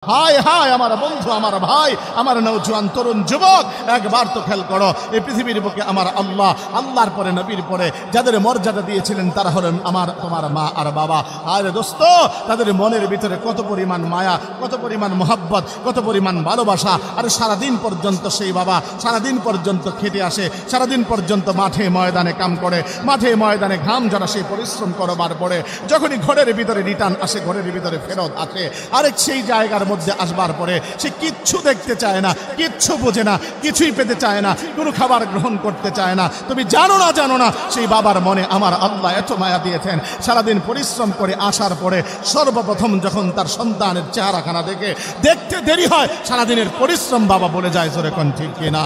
হায় হায় আমার বন্ধু, আমার ভাই, আমার নওজোয়ান তরুণ যুবক, একবার তো খেয়াল করো, এই পৃথিবীর বুকে আমার আল্লাহ, আল্লাহর পরে নবীর পরে যাদের মর্যাদা দিয়েছিলেন তারা হলেন আমার তোমার মা আর বাবা। আর দোস্ত, তাদের মনের ভিতরে কত পরিমাণ মায়া, কত পরিমাণ মোহাব্বত, কত পরিমাণ ভালোবাসা। আর সারাদিন পর্যন্ত সেই বাবা সারাদিন পর্যন্ত খেটে আসে, সারাদিন পর্যন্ত মাঠে ময়দানে কাম করে, মাঠে ময়দানে ঘাম ঝরা সেই পরিশ্রম করবার পরে যখনই ঘরের ভিতরে রিটার্ন আসে, ঘরের ভিতরে ফেরত আসে, আরেক সেই জায়গার মধ্যে আসবার পরে সে কিচ্ছু দেখতে চায় না, কিচ্ছু বোঝে না, কিছুই পেতে চায় না, কোনো খাবার গ্রহণ করতে চায় না। তুমি জানো না সেই বাবার মনে আমার আল্লাহ এত মায়া দিয়েছেন। সারাদিন পরিশ্রম করে আসার পরে সর্বপ্রথম যখন তার সন্তানের চেহারাখানা দেখতে দেরি হয়, সারাদিনের পরিশ্রম বাবা বলে যায়, জোরে কোন ঠিক কিনা?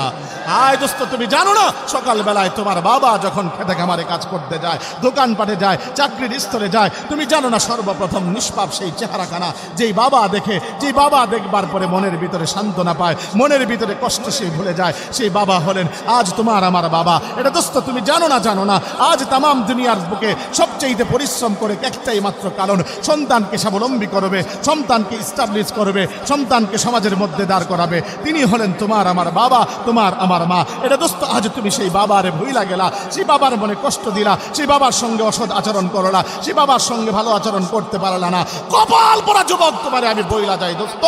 আয় দোস্ত, তুমি জানো না সকালবেলায় তোমার বাবা যখন খেতে খামারে কাজ করতে যায়, দোকানপাটে যায়, চাকরির স্থলে যায়, তুমি জানো না সর্বপ্রথম নিষ্পাপ সেই চেহারাখানা যেই বাবা দেখে, যেই বাবা দেখবার পরে মনের ভিতরে সান্ত্বনা পায়, মনের ভিতরে কষ্ট সে ভুলে যায়, সেই বাবা হলেন আজ তোমার আমার বাবা। এটা দোস্ত তুমি জানো না আজ তামাম দুনিয়ার বুকে সবচেয়ে পরিশ্রম করে একটাই মাত্র কারণ, সন্তানকে স্বাবলম্বী করবে, সন্তানকে ইস্টাবলিশ করবে, সন্তানকে সমাজের মধ্যে দাঁড় করাবে, তিনি হলেন তোমার আমার বাবা, তোমার আমার মা। এটা দোস্ত আজ তুমি সেই বাবারে ভুইলা গেলা, সেই বাবার মনে কষ্ট দিলা, সেই বাবার সঙ্গে অসৎ আচরণ করলা, সেই বাবার সঙ্গে ভালো আচরণ করতে পারলা না। কপাল পোড়া যুবক, তোমারে আমি বইলা যাই দোস্ত,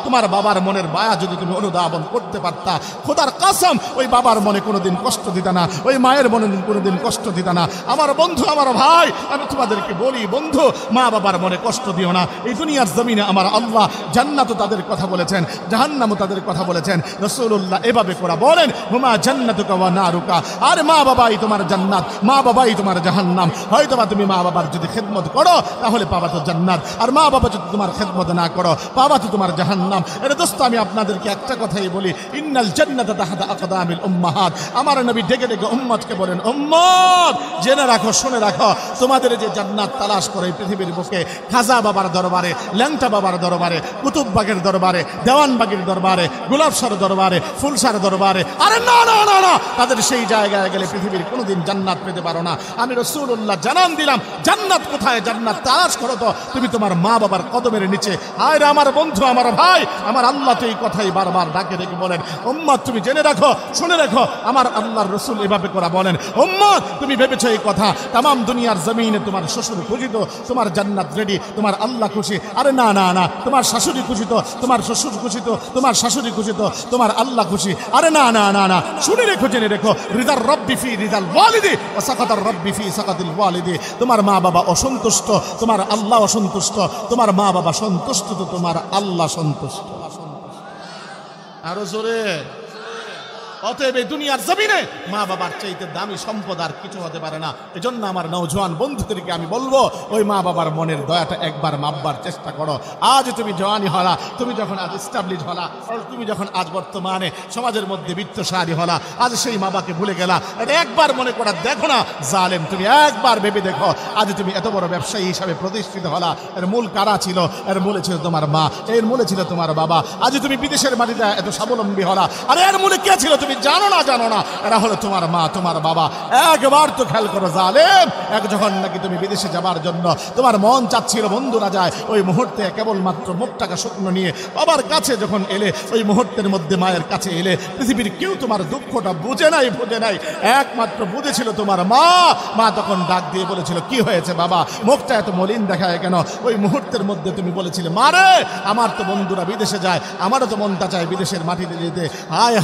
তোমার বাবার মনের মায়া যদি তুমি অনুধাবন করতে পারতা, খোদার কসম ওই বাবার মনে কোনোদিন কষ্ট দিতা না, ওই মায়ের মনে কোনোদিন কষ্ট দিতা না। আমার বন্ধু, আমার ভাই, আমি তোমাদেরকে বলি বন্ধু, মা বাবার মনে কষ্ট দিও না। এই দুনিয়ার জমিনে আমার আল্লাহ জান্নাতও তাদের কথা বলেছেন, জাহান্নামও তাদের কথা বলেছেন। রাসূলুল্লাহ এভাবে করে বলেন, হুমা জান্নাতুকা ওয়া নারুকা। আর মা বাবাই তোমার জান্নাত, মা বাবাই তোমার জাহান্নাম। হয়তোবা তুমি মা বাবার যদি খেদমত করো তাহলে পাবা তো জান্নাত, আর মা বাবা যদি তোমার খেদমত না করো পাবা তো তোমার জাহান্নাম। এটা দোস্ত আমি আপনাদেরকে একটা কথাই বলি, ইন্নাল জান্নাতা তাহতা আকদামিল উম্মাহাত। আমার নবী ডেকে ডেকে উম্মতকে বলেন, উম্মত জেনে রাখো, শুনে রাখো, তোমাদের যে জান্নাত তালাশ করে পৃথিবীর বুকে খাজা বাবার দরবারে, ল্যাংটা বাবার দরবারে, কুতুববাগের দরবারে, দেওয়ানবাগের দরবারে, গোলাপসার দরবারে, ফুলসার দরবারে, আরে না, তাদের সেই জায়গায় গেলে পৃথিবীর কোনোদিন জান্নাত পেতে পারো না। আমি রাসূলুল্লাহ জানান দিলাম, জান্নাত কোথায়? জান্নাত তালাশ করো তো তুমি তোমার মা বাবার কদমের নিচে। হায় রে আমার বন্ধু, আমার ভাই, আমার আল্লাহ তো এই কথাই বারবার ডাকে ডেকে বলেন, উম্মত তুমি জেনে রাখো, শুনে রাখো, আমার আল্লাহর রাসূল এভাবে করে বলেন, উম্মত তুমি ভেবেছো এই কথা তামাম দুনিয়ার জমিনে তোমার শ্বশুর খুশি তো তোমার জান্নাত রেডি, তোমার আল্লাহ খুশি? আরে না, তোমার শাশুড়ি খুশি তো তোমার শ্বশুর খুশি তো তোমার শাশুড়ি খুশি তো তোমার আল্লাহ খুশি? আরে না, শুনে রেখো, জেনে রেখো, রিদার রব্বি ফি রিদাল ওয়ালিদি ওয়া সাকাতার রব্বি ফি সাকাতিল ওয়ালিদি। তোমার মা বাবা অসন্তুষ্ট, তোমার আল্লাহ অসন্তুষ্ট, তোমার মা বাবা সন্তুষ্ট তো তোমার আল্লাহ সন্তুষ্ট। আরো জোরে। অতএব এই দুনিয়ার জমিনে মা বাবার চাইতে দামি সম্পদ আর কিছু হতে পারে না। এজন্য আমার নওজোয়ান বন্ধুদেরকে আমি বলবো, ওই মা বাবার মনের দয়াটা একবার মাপবার চেষ্টা করো। আজ তুমি জওয়ানি হলা, তুমি যখন আজ এস্টাবলিশ হলা, তুমি যখন আজ বর্তমানে সমাজের মধ্যে বৃত্তশালী হলা, আজ সেই মা বাবাকে ভুলে গেলা, এটা একবার মনে করা দেখো না জালেম, তুমি একবার ভেবে দেখো, আজ তুমি এত বড় ব্যবসায়ী হিসাবে প্রতিষ্ঠিত হলা, এর মূল কারা ছিল? এর মূলে ছিল তোমার মা, এর মূলে ছিল তোমার বাবা। আজ তুমি বিদেশের মাটিতে এত স্বাবলম্বী হলা, আর এর মূলে কে ছিল? তুমি জানো না, এরা হলো তোমার মা, তোমার বাবা। একবার তো খেয়াল করো জালেম, যখন নাকি তুমি বিদেশে যাবার জন্য তোমার মন চাচ্ছিল বন্ধুরা যায়, ওই মুহূর্তে কেবলমাত্র মুখটাকে শুকনো নিয়ে বাবার কাছে যখন এলে, ওই মুহূর্তের মধ্যে মায়ের কাছে এলে, পৃথিবীর কেউ তোমার দুঃখটা বুঝে নাই, একমাত্র বুঝেছিল তোমার মা। মা তখন ডাক দিয়ে বলেছিল, কি হয়েছে বাবা, মুখটা এত মলিন দেখায় কেন? ওই মুহূর্তের মধ্যে তুমি বলেছিলে, মারে আমার তো বন্ধুরা বিদেশে যায়, আমারও তো মনটা চায় বিদেশের মাটিতে যেতে।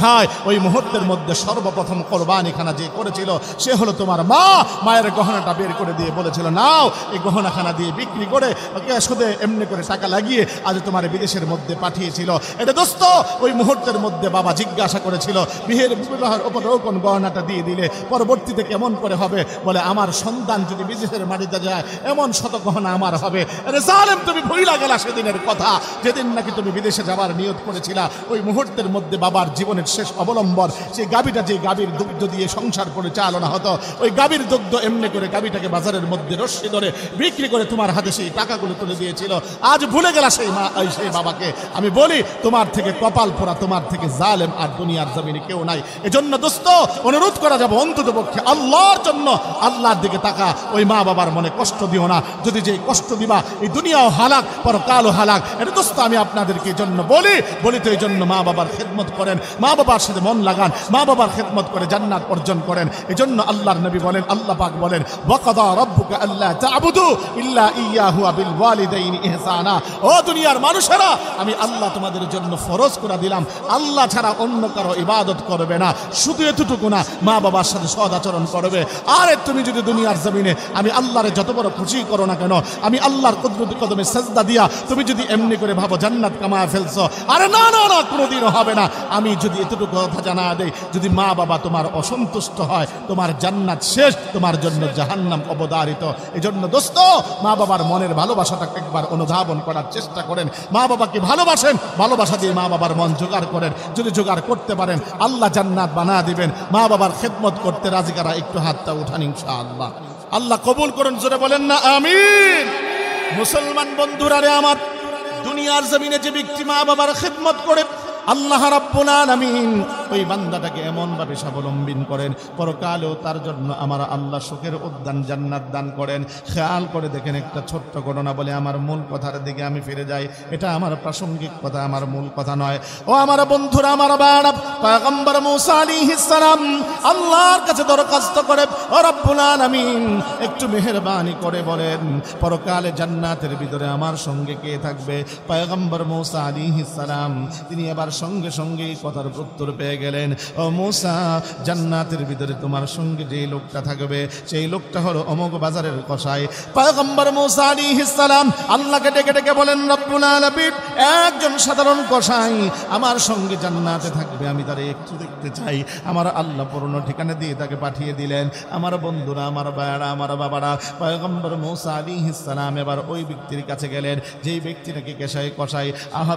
হায় ওই মুহূর্তের মধ্যে সর্বপ্রথম কোরবানিখানা যে করেছিল সে হলো তোমার মা। মায়ের গহনাটা বের করে দিয়ে বলেছিল, নাও এই গহনাখানা দিয়ে বিক্রি করে সুদে এমনি করে টাকা লাগিয়ে আজ তোমার বিদেশের মধ্যে পাঠিয়েছিল। এটা দোস্ত ওই মুহূর্তের মধ্যে বাবা জিজ্ঞাসা করেছিল, বিবাহের ওপর কোন গহনাটা দিয়ে দিলে পরবর্তীতে কেমন করে হবে? বলে, আমার সন্তান যদি বিদেশের মাটিতে যায় এমন শত গহনা আমার হবে। আরে জালেম, তুমি ভুইলা গেলা সেদিনের কথা, যেদিন নাকি তুমি বিদেশে যাবার নিয়ত করেছিলা। ওই মুহূর্তের মধ্যে বাবার জীবনের শেষ অবলম্বন সম্ভব। সেই গাভীটা যে গাভীর দুগ্ধ দিয়ে সংসার পরিচালনা হতো, ওই গাভীর দুগ্ধ এমনি করে গাভীটাকে বাজারের মধ্যে রশ্মি ধরে বিক্রি করে তোমার হাতে সেই টাকাগুলো তুলে দিয়েছিল। আজ ভুলে গেলা সেই মা, সেই বাবাকে। আমি বলি তোমার থেকে কপাল পোড়া, তোমার থেকে জালেম আর দুনিয়ার জমিনে কেউ নাই। এজন্য দোস্ত অনুরোধ করা যাবে অন্তত পক্ষে আল্লাহর জন্য আল্লাহর দিকে তাকা, ওই মা বাবার মনে কষ্ট দিও না। যদি যে কষ্ট দিবা এই দুনিয়াও হালাক পরকালও হালাক। এটা দোস্ত আমি আপনাদেরকে জন্য বলি তো এই জন্য মা বাবার খেদমত করেন, মা বাবার সাথে মন লাগান, মা বাবার খেদমত করে জান্নাত অর্জন করেন। এই জন্য আল্লাহর নবী বলেন, আল্লাহ পাক বলেন ওয়াকাদা রাব্বুকা আল্লা তা'বুদু ইল্লা ইয়্যাহু ওয়া বিল ওয়ালিদাইনি ইহসানা। ও দুনিয়ার মানুষেরা, আমি আল্লাহ তোমাদের জন্য ফরজ করে দিলাম আল্লাহ ছাড়া অন্য কারো ইবাদত করবে না। শুধু এতটুকু না, মা বাবার সাথে সৎ আচরণ করবে। আরে তুমি যদি দুনিয়ার জমিনে আমি আল্লাহরে যত বড় খুশি করো না কেন, আমি আল্লাহর কুদরতি কদমে সেজদা দিয়া তুমি যদি এমনি করে ভাবো জান্নাত কামায় ফেলছো, আরে না না না, কোনোদিনও হবে না। আমি যদি এতটুকু কথা জানা দেই, যদি মা বাবা তোমার অসন্তুষ্ট হয়, তোমার জান্নাত শেষ, তোমার জন্য জাহান্নাম অবধারিত। এই জন্য দোস্ত মা বাবার মনের ভালোবাসাটা একবার অনুধাবন করার চেষ্টা করেন। মা বাবাকে ভালোবাসেন, ভালোবাসা দিয়ে মা বাবার মন জোগাড় করেন। যদি জোগাড় করতে পারেন আল্লাহ জান্নাত বানা দিবেন। মা বাবার খেদমত করতে রাজি কারা একটু হাতটা উঠান ইনশাআল্লাহ। আল্লাহ কবুল করুন, জোরে বলেন না আমিন। মুসলমান বন্ধুরা রে আমার, দুনিয়ার জমিনে যে ব্যক্তি মা বাবার খেদমত করে আল্লাহ রাব্বুল আলামিন ওই বান্দাটাকে এমন ভাবে স্বাবলম্বী করেন, পরকালেও তার জন্য আমার আল্লাহ সুখের উদ্যান জান্নাত দান করেন। খেয়াল করে দেখেন, একটা ছোট্ট ঘটনা বলে আমার মূল কথার দিকে আমি ফিরে যাই। এটা আমার প্রাসঙ্গিক কথা, আমার মূল কথা নয়। ও আমার বন্ধুরা, আমার বাবা পয়গম্বর মূসা আলাইহিস সালাম আল্লাহর কাছে দরখাস্ত করে, ও রাব্বুল আলামিন একটু মেহেরবানি করে বলেন পরকালে জান্নাতের ভিতরে আমার সঙ্গে কে থাকবে। পয়গম্বর মূসা আলাইহিস সালাম তিনি এবার সঙ্গে সঙ্গে কথার উত্তর পেয়ে গেলেন, ও মূসা জান্নাতের ভিতরে তোমার সঙ্গে যে লোকটা থাকবে সেই লোকটা হলো অমুক বাজারের কসাই। পয়গম্বর মূসা আলাইহিস সালাম আল্লাহকে ডেকে ডেকে বলেন, রব্বুল আলামিন একজন সাধারণ কসাই আমার সঙ্গে জান্নাতে থাকবে, আমি তারে একটু দেখতে চাই। আমার আল্লাহ পূর্ণ ঠিকানা দিয়ে তাকে পাঠিয়ে দিলেন। আমার বন্ধুরা, আমার ভাইয়েরা, আমার বাবারা, পয়গম্বর মূসা আলাইহিস সালাম এবার ওই ব্যক্তির কাছে গেলেন যেই ব্যক্তিটাকে কসাই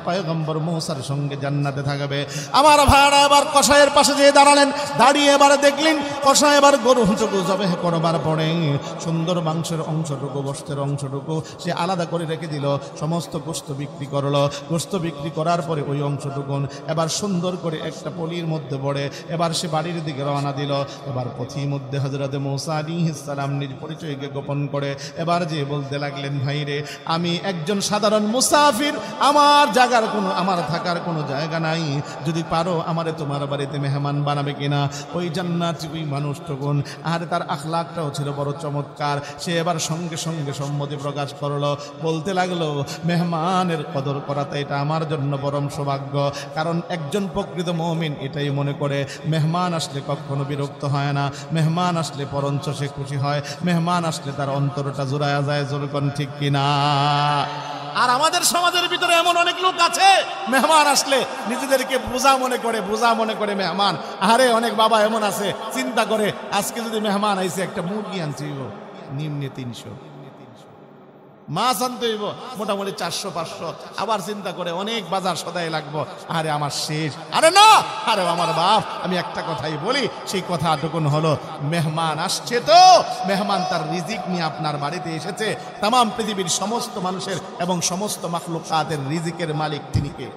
পয়গম্বর মূসার সঙ্গে জান্নাতে থাকবে। আমার ভাইয়েরা এবার কসাইয়ের পাশে যেয়ে দাঁড়ালেন, দাঁড়িয়ে এবার দেখলেন কসাই এবার গরুটুকু জবাই করবার পরে সুন্দর মাংসের অংশটুকু, গোশতের অংশটুকু সে আলাদা করে রেখে দিল। সমস্ত গোশত বিক্রি করলো। গোশত বিক্রি করার পরে ওই অংশটুকুন এবার সুন্দর করে একটা পলির মধ্যে পড়ে এবার সে বাড়ির দিকে রওনা দিল। এবার পথির মধ্যে হযরত মূসা আলাইহিস সালাম নিজ পরিচয়কে গোপন করে এবার যে বলতে লাগলেন, ভাইরে আমি একজন সাধারণ মুসাফির, আমার জায়গার কোনো, আমার থাকার কোনো জায়গা নাই, যদি পারো আমারে তোমার বাড়িতে মেহমান বানাবে কিনা। ওই জান্নাতি ওই মানুষটুকুন আর তার আখলাকটাও ছিল বড় চমৎকার। সে এবার সঙ্গে সঙ্গে সম্মতি প্রকাশ করলো, বলতে লাগলো মেহমানের কদর করাতে এটা আমার জন্য পরম সৌভাগ্য। কারণ একজন প্রকৃত মুমিন এটাই মনে করে মেহমান আসলে কখনো বিরক্ত হয় না, মেহমান আসলে বরঞ্চ সে খুশি হয়, মেহমান আসলে তার অন্তরটা জোড়ায়া যায়। জোরকন ঠিক কিনা? আর আমাদের সমাজের ভিতরে এমন অনেক লোক আছে মেহমান আসলে নিজেদেরকে বোঝা মনে করে মেহমান। আরে অনেক বাবা এমন আছে চিন্তা করে আজকে যদি মেহমান আইছে একটা মুরগি আনছি নিম্নে 300, মাছ আনতে হইব মোটামুটি 400-500, আবার চিন্তা করে অনেক বাজার সদাই লাগবো, আরে আমার শেষ। আরে না, আরে আমার বাপ, আমি একটা কথাই বলি, সেই কথাটুকুন হলো মেহমান আসছে তো মেহমান তার রিজিক নিয়ে আপনার বাড়িতে এসেছে। তামাম পৃথিবীর সমস্ত মানুষের এবং সমস্ত মাখলুকাতের রিজিকের মালিক তিনি কে?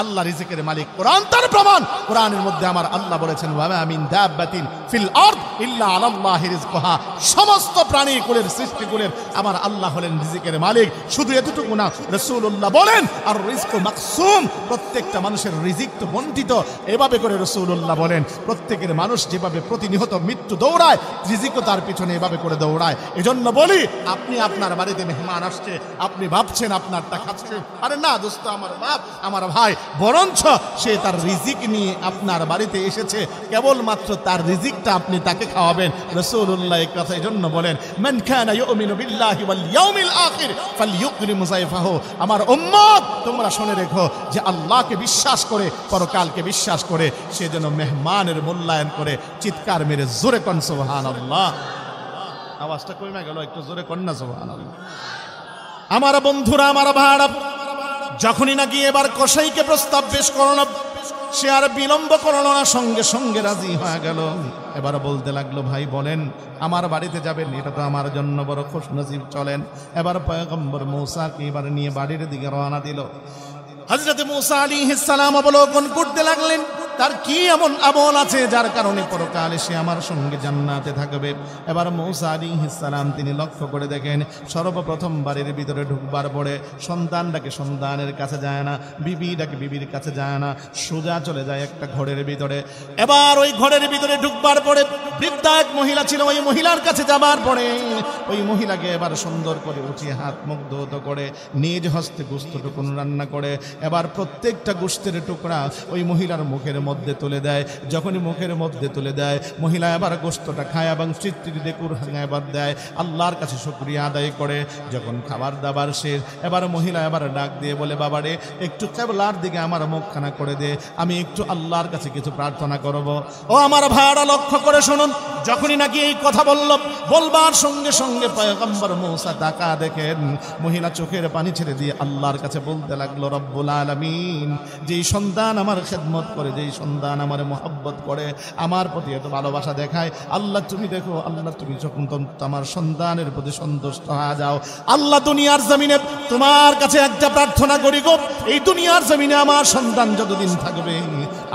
আল্লাহ রিজিকের মালিক। কোরআন তার প্রমাণ। কোরআনের মধ্যে আমার আল্লাহ বলেছেন, ওয়া মা মিন দাব্বাতিন ফিল আরদ ইল্লা আলাল্লাহি রিজকুহা। সমস্ত প্রাণী কুলের সৃষ্টি কুলের আমার আল্লাহ হলেন রিজিকের মালিক। শুধু এতটুকু না, রাসূলুল্লাহ বলেন আর রিজকু মাকসুম, প্রত্যেকটা মানুষের রিজিক তো বণ্টিত। এভাবে করে রাসূলুল্লাহ বলেন প্রত্যেকের মানুষ যেভাবে প্রতিনিয়ত মৃত্যু দৌড়ায়, রিজিকও তার পিছনে এভাবে করে দৌড়ায়। এজন্য বলি, আপনি আপনার বাড়িতে মেহমান আসছে, আপনি ভাবছেন আপনারটা খাচ্ছে, আরে না দোস্ত, আমার বাপ, আমার ভাই, বরঞ্চ সে তার রিজিক নিয়ে আপনার বাড়িতে এসেছে, কেবলমাত্র তার রিজিকটা আপনি তাকে খাওয়াবেন। রাসূলুল্লাহ এই কথা এজন্য বলেন, মান কানা ইউমিনু বিল্লাহি ওয়াল ইয়াউমিল আখির ফালইউকরিম যায়ফাহু। আমার উম্মত তোমরা শুনে রেখো, যে আল্লাহকে বিশ্বাস করে, পরকালকে বিশ্বাস করে, সে যেন মেহমানের মূল্যায়ন করে। চিৎকার মেরে জোরে কোন সুবহানাল্লাহ। আওয়াজটা কমে গেল, একটু জোরে কোন না সুবহানাল্লাহ। আমার বন্ধুরা, আমার ভাইরা, যখনই নাকি এবার কসাইকে প্রস্তাব পেশ করল, সে আর বিলম্ব করলো না, সঙ্গে সঙ্গে রাজি হয়ে গেল। এবার বলতে লাগলো, ভাই বলেন আমার বাড়িতে যাবেন, এটা তো আমার জন্য বড় খুশনসিব, চলেন। এবার পয়গম্বর মূসাকে এবার নিয়ে বাড়ির দিকে রওনা দিল। হযরত মূসা আলাইহিস সালাম অবলোকন করতে লাগলেন, তার কি এমন আমল আছে যার কারণে পরকালে সে আমার সঙ্গে জান্নাতে থাকবে। এবার মূসা আলাইহিস সালাম তিনি লক্ষ্য করে দেখেন, সর্বপ্রথম বাড়ির ভিতরে ঢুকবার পরে সন্তানটাকে সন্তানের কাছে যায় না, বিবিটাকে বিবির কাছে যায় না, সোজা চলে যায় একটা ঘরের ভিতরে। এবার ওই ঘরের ভিতরে ঢুকবার পরে বৃদ্ধা এক মহিলা ছিল, ওই মহিলার কাছে যাবার পরে ওই মহিলাকে এবার সুন্দর করে উঠিয়ে হাত মুখ ধৌত করে নিজ হস্তে গোশতটুকু রান্না করে এবার প্রত্যেকটা গোশতের টুকরা ওই মহিলার মুখের মধ্যে তুলে দেয়। যখনই মুখের মধ্যে তুলে দেয়, মহিলা এবার গোশতটা খায় এবং তৃপ্তিতে কুরহানা এবার দেয়, আল্লাহর কাছে শুকরিয়া আদায় করে। যখন খাবার দাবার শেষ, এবার মহিলা এবার ডাক দিয়ে বলে, বাবারে একটু কিবলার দিকে আমার মুখখানা করে দে, আমি একটু আল্লাহর কাছে কিছু প্রার্থনা করব। ও আমার ভাইরা লক্ষ্য করে শুনুন, যখনই নাকি এই কথা বলবার সঙ্গে সঙ্গে পয়গম্বর মূসা তাকা দেখেন, মহিলা চোখের পানি ছেড়ে দিয়ে আল্লাহর কাছে বলতে লাগলো, রব্বুল আলামিন, যেই সন্তান আমার খেদমত করে, যেই সন্তান আমার মহব্বত করে, আমার প্রতি এত ভালোবাসা দেখায়, আল্লাহ তুমি দেখো, আল্লাহ তুমি যখন আমার সন্তানের প্রতি সন্তুষ্ট হয়ে যাও, আল্লাহ দুনিয়ার জমিনে তোমার কাছে একটা প্রার্থনা করি গো, এই দুনিয়ার জমিনে আমার সন্তান যতদিন থাকবে,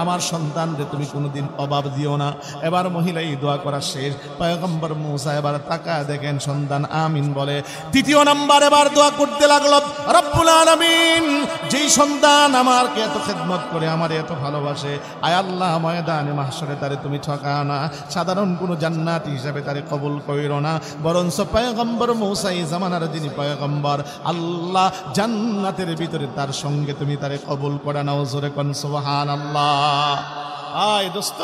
আমার সন্তানরে তুমি কোনোদিন অভাব দিও না। এবার মহিলা এই দোয়া করা শেষ, পয়গম্বর মূসা এবার তাকায় দেখেন সন্তান আমিন বলে। দ্বিতীয় নাম্বার এবার দোয়া করতে লাগলো, রব্বুল আলামিন, যেই সন্তান আমাকে এত খেদমত করে, আমার এত ভালোবাসে, আয় আল্লাহ ময়দানে মাহশরে তারে তুমি ঠকাও না, সাধারণ কোনো জান্নাতি হিসাবে তারে কবুল কইরো না, বরঞ্চ পয়গম্বর মূসা এই জামানার যিনি পয়গম্বর, আল্লাহ জান্নাতের ভিতরে তার সঙ্গে তুমি তারে কবুল করে নাও। জোরে কোন সুবহানাল্লাহ। আয় দোস্ত,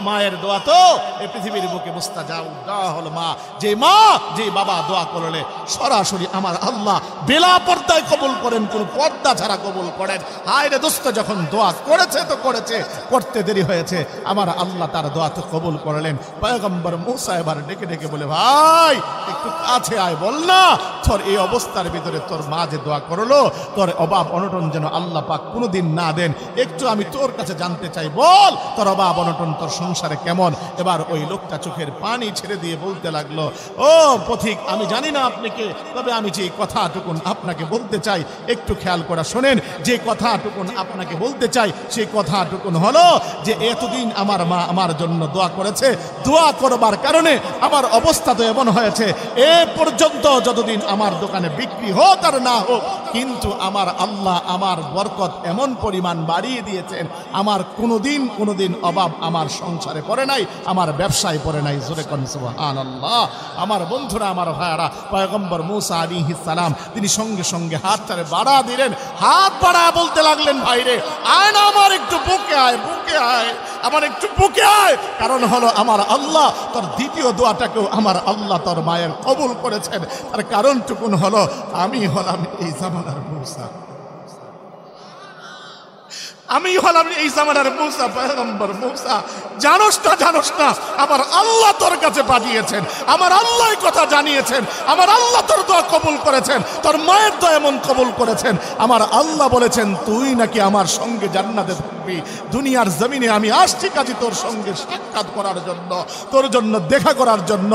মায়ের দোয়া তো এই পৃথিবীর বুকে মুস্তাজাব দোয়া হলো মা। যে মা যে বাবা দোয়া করলে সরাসরি আমার আল্লাহ বেলা পর্দায় কবুল করেন, কোন পর্দা ছাড়া কবুল করেন। আয় রে দোস্ত, যখন দোয়া করেছে তো করেছে, করতে দেরি হয়েছে, আমার আল্লাহ তার দোয়া তো কবুল করলেন। পয়গম্বর মূসা এবার ডেকে ডেকে বলে, ভাই একটু কাছে আয়, বল না তোর এই অবস্থার ভিতরে তোর মা যে দোয়া করলো, তোর অভাব অনটন যেন আল্লাহ পাক কোনোদিন না দেন, একটু আমি তোর কাছে জানতে চাই, বল তোর অভাব অনটন তোর সংসারে কেমন। এবার ওই লোকটা চোখের পানি ছেড়ে দিয়ে বলতে লাগলো, ও পথিক, আমি জানি না আপনি কে, তবে আমি যে কথাটুকুন আপনাকে বলতে চাই একটু খেয়াল করা শোনেন। যে কথাটুকুন আপনাকে বলতে চাই সেই কথাটুকুন হলো যে এতদিন আমার মা আমার জন্য দোয়া করেছে, দোয়া করবার কারণে আমার অবস্থা তো এমন হয়েছে, এ পর্যন্ত যতদিন আমার দোকানে বিক্রি হোক আর না হোক, কিন্তু আমার আল্লাহ আমার বরকত এমন পরিমাণ বাড়িয়ে দিয়েছেন, আমার কোনোদিন অভাব আমার সংসারে পড়ে নাই, আমার ব্যবসায় পড়ে নাই। জোরে কোন সুবহানাল্লাহ। আমার বন্ধুরা, আমার ভাইয়ারা, পয়গম্বর মূসা আলাইহিস সালাম তিনি সঙ্গে সঙ্গে হাতটারে বাড়া দিলেন, হাত বাড়া বলতে লাগলেন, ভাইরে আয় না, আমার একটু বুকে আয়, বুকে আয়, আমার একটু বুকে আয়। কারণ হলো আমার আল্লাহ তোর দ্বিতীয় দোয়াটাকেও আমার আল্লাহ তোর মায়ের কবুল করেছেন। তার কারণটুকুন হলো আমি হলাম এই জামানার মূসা, আমি হলাম এই জামানার মূসা, পয়গম্বর মূসা। জানোস না আমার আল্লাহ তোর কাছে পাঠিয়েছেন, আমার আল্লাহ কথা জানিয়েছেন, আমার আল্লাহ তোর দোয়া কবুল করেছেন, তোর মায়ের দোয়া এমন কবুল করেছেন, আমার আল্লাহ বলেছেন তুই নাকি আমার সঙ্গে জান্নাতে থাকবি। দুনিয়ার জমিনে আমি আসছি কাজী তোর সঙ্গে সাক্ষাৎ করার জন্য, তোর জন্য দেখা করার জন্য।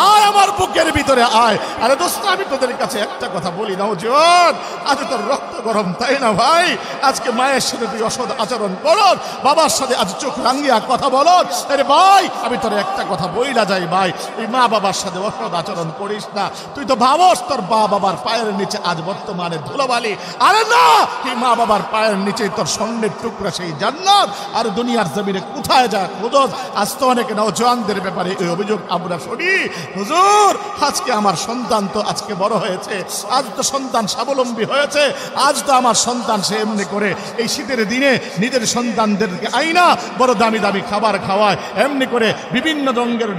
আয় আমার বুকের ভিতরে আয়। আরে দোস্ত, আমি তোদের কাছে একটা কথা বলি না, জীবন আজ তোর রক্ত গরম, তাই না ভাই? আজকে মায়ের সাথে তুই আচরণ করো, বাবার সাথে আজ চোখ রাঙ্গিয়া কথা বলো। আরে ভাই, আমি তোর একটা কথা বইলা যাই ভাই, এই মা বাবার সাথে অসৎ আচরণ করিস না। তুই তো ভাবস তোর মা বাবার পায়ের নিচে আজ বর্তমানে ধুলোবালি, আরে না, এই মা বাবার পায়ের নিচে তোর স্বর্ণের টুকরা সেই জান্নাত। আর দুনিয়ার জমিনে কোথায় যা খোঁজস? আজ তো অনেক নওজওয়ানদের ব্যাপারে এই অভিযোগ আমরা শুনি, হুজুর আজকে আমার সন্তান তো আজকে বড় হয়েছে, আজ তো সন্তান স্বাবলম্বী হয়েছে, আজ তো আমার সন্তান সে এমনি করে এই শীতের দিনে নিজের সন্তানদেরকে আইনা বড় দামি দামি খাবার খাওয়ায়, এমনি করে বিভিন্ন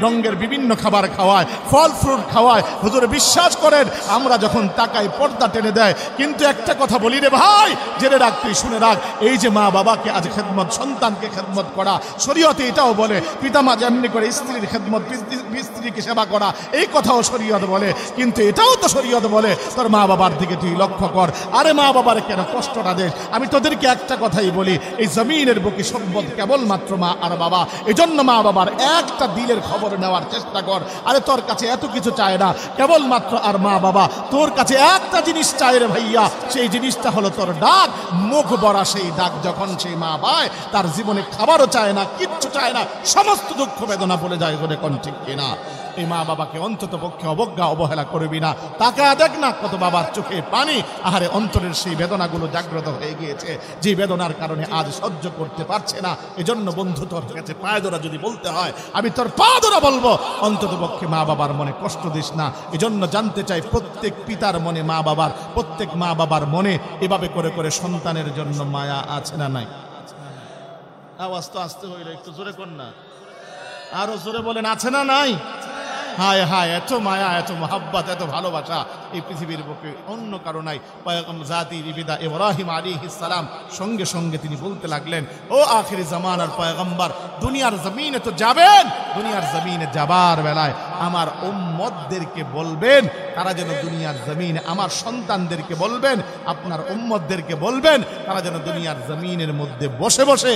রঙের বিভিন্ন খাবার খাওয়ায়, ফল ফ্রুট খাওয়ায়। হুজুর বিশ্বাস করেন, আমরা যখন তাকাই পর্দা টেনে দেয়। কিন্তু একটা কথা বলি রে ভাই, জেনে রাখ, তুই শুনে রাখ, এই যে মা বাবাকে আজ খেদমত, সন্তানকে খেদমত করা। শরীয়তে এটাও বলে পিতামা যেমনি করে স্ত্রীর খেদমত, স্ত্রীকে সেবা করা, এই কথাও শরীয়ত বলে। কিন্তু এটাও তো শরীয়ত বলে তোর মা বাবার দিকে তুই লক্ষ্য কর। আরে মা বাবার কেন কষ্টটা দেশ? আমি তোদেরকে একটা কথাই বলি, এই জমিনের বুকে সম্পদ কেবলমাত্র মা আর বাবা। এজন্য মা বাবার একটা দিলের খবর নেওয়ার চেষ্টা কর। আরে তোর কাছে এত কিছু চায় না, কেবলমাত্র আর মা বাবা তোর কাছে একটা জিনিস চায় রে ভাইয়া, সেই জিনিসটা হলো তোর ডাক। মুখ ভরা সেই ডাক যখন সেই মা পায়, তার জীবনে খাবারও চায় না, কিচ্ছু চায় না, সমস্ত দুঃখ বেদনা বলে যায় বলে কোন ঠিক কিনা? এই মা বাবাকে অন্তত পক্ষে অবজ্ঞা অবহেলা করবি না। তাকে দেখ না কত বাবার চোখে পানি, আহারে অন্তরের সেই বেদনাগুলো জাগ্রত হয়ে গিয়েছে, যে বেদনার কারণে আজ সহ্য করতে পারছে না। এজন্য বন্ধু তোর কাছে পায়ে ধরা যদি বলতে হয়, আমি তোর পা ধরা বলবো, অন্তত পক্ষে মা বাবার মনে কষ্ট দিস না। এজন্য জানতে চাই প্রত্যেক পিতার মনে, মা বাবার, প্রত্যেক মা বাবার মনে এভাবে করে করে সন্তানের জন্য মায়া আছে না নাই? আওয়াজ তো আসতে হইল, একটু জোরে কর না, আরো জোরে বলেন, আছে না নাই? হায় হায়, এত মায়া, এত মোহাব্বত, এত ভালোবাসা এই পৃথিবীর বুকে অন্য কারো নাই। পয়গম্বর জাতির পিতা ইব্রাহিম আলাইহিস সালাম সঙ্গে সঙ্গে তিনি বলতে লাগলেন, ও আখিরি জামানার পয়গম্বর, দুনিয়ার জমিনে তো যাবেন, দুনিয়ার জমিনে যাবার বেলায় আমার উম্মতদেরকে বলবেন, তারা যেন দুনিয়ার জমিনে, আমার সন্তানদেরকে বলবেন, আপনার উম্মতদেরকে বলবেন, তারা যেন দুনিয়ার জমিনের মধ্যে বসে বসে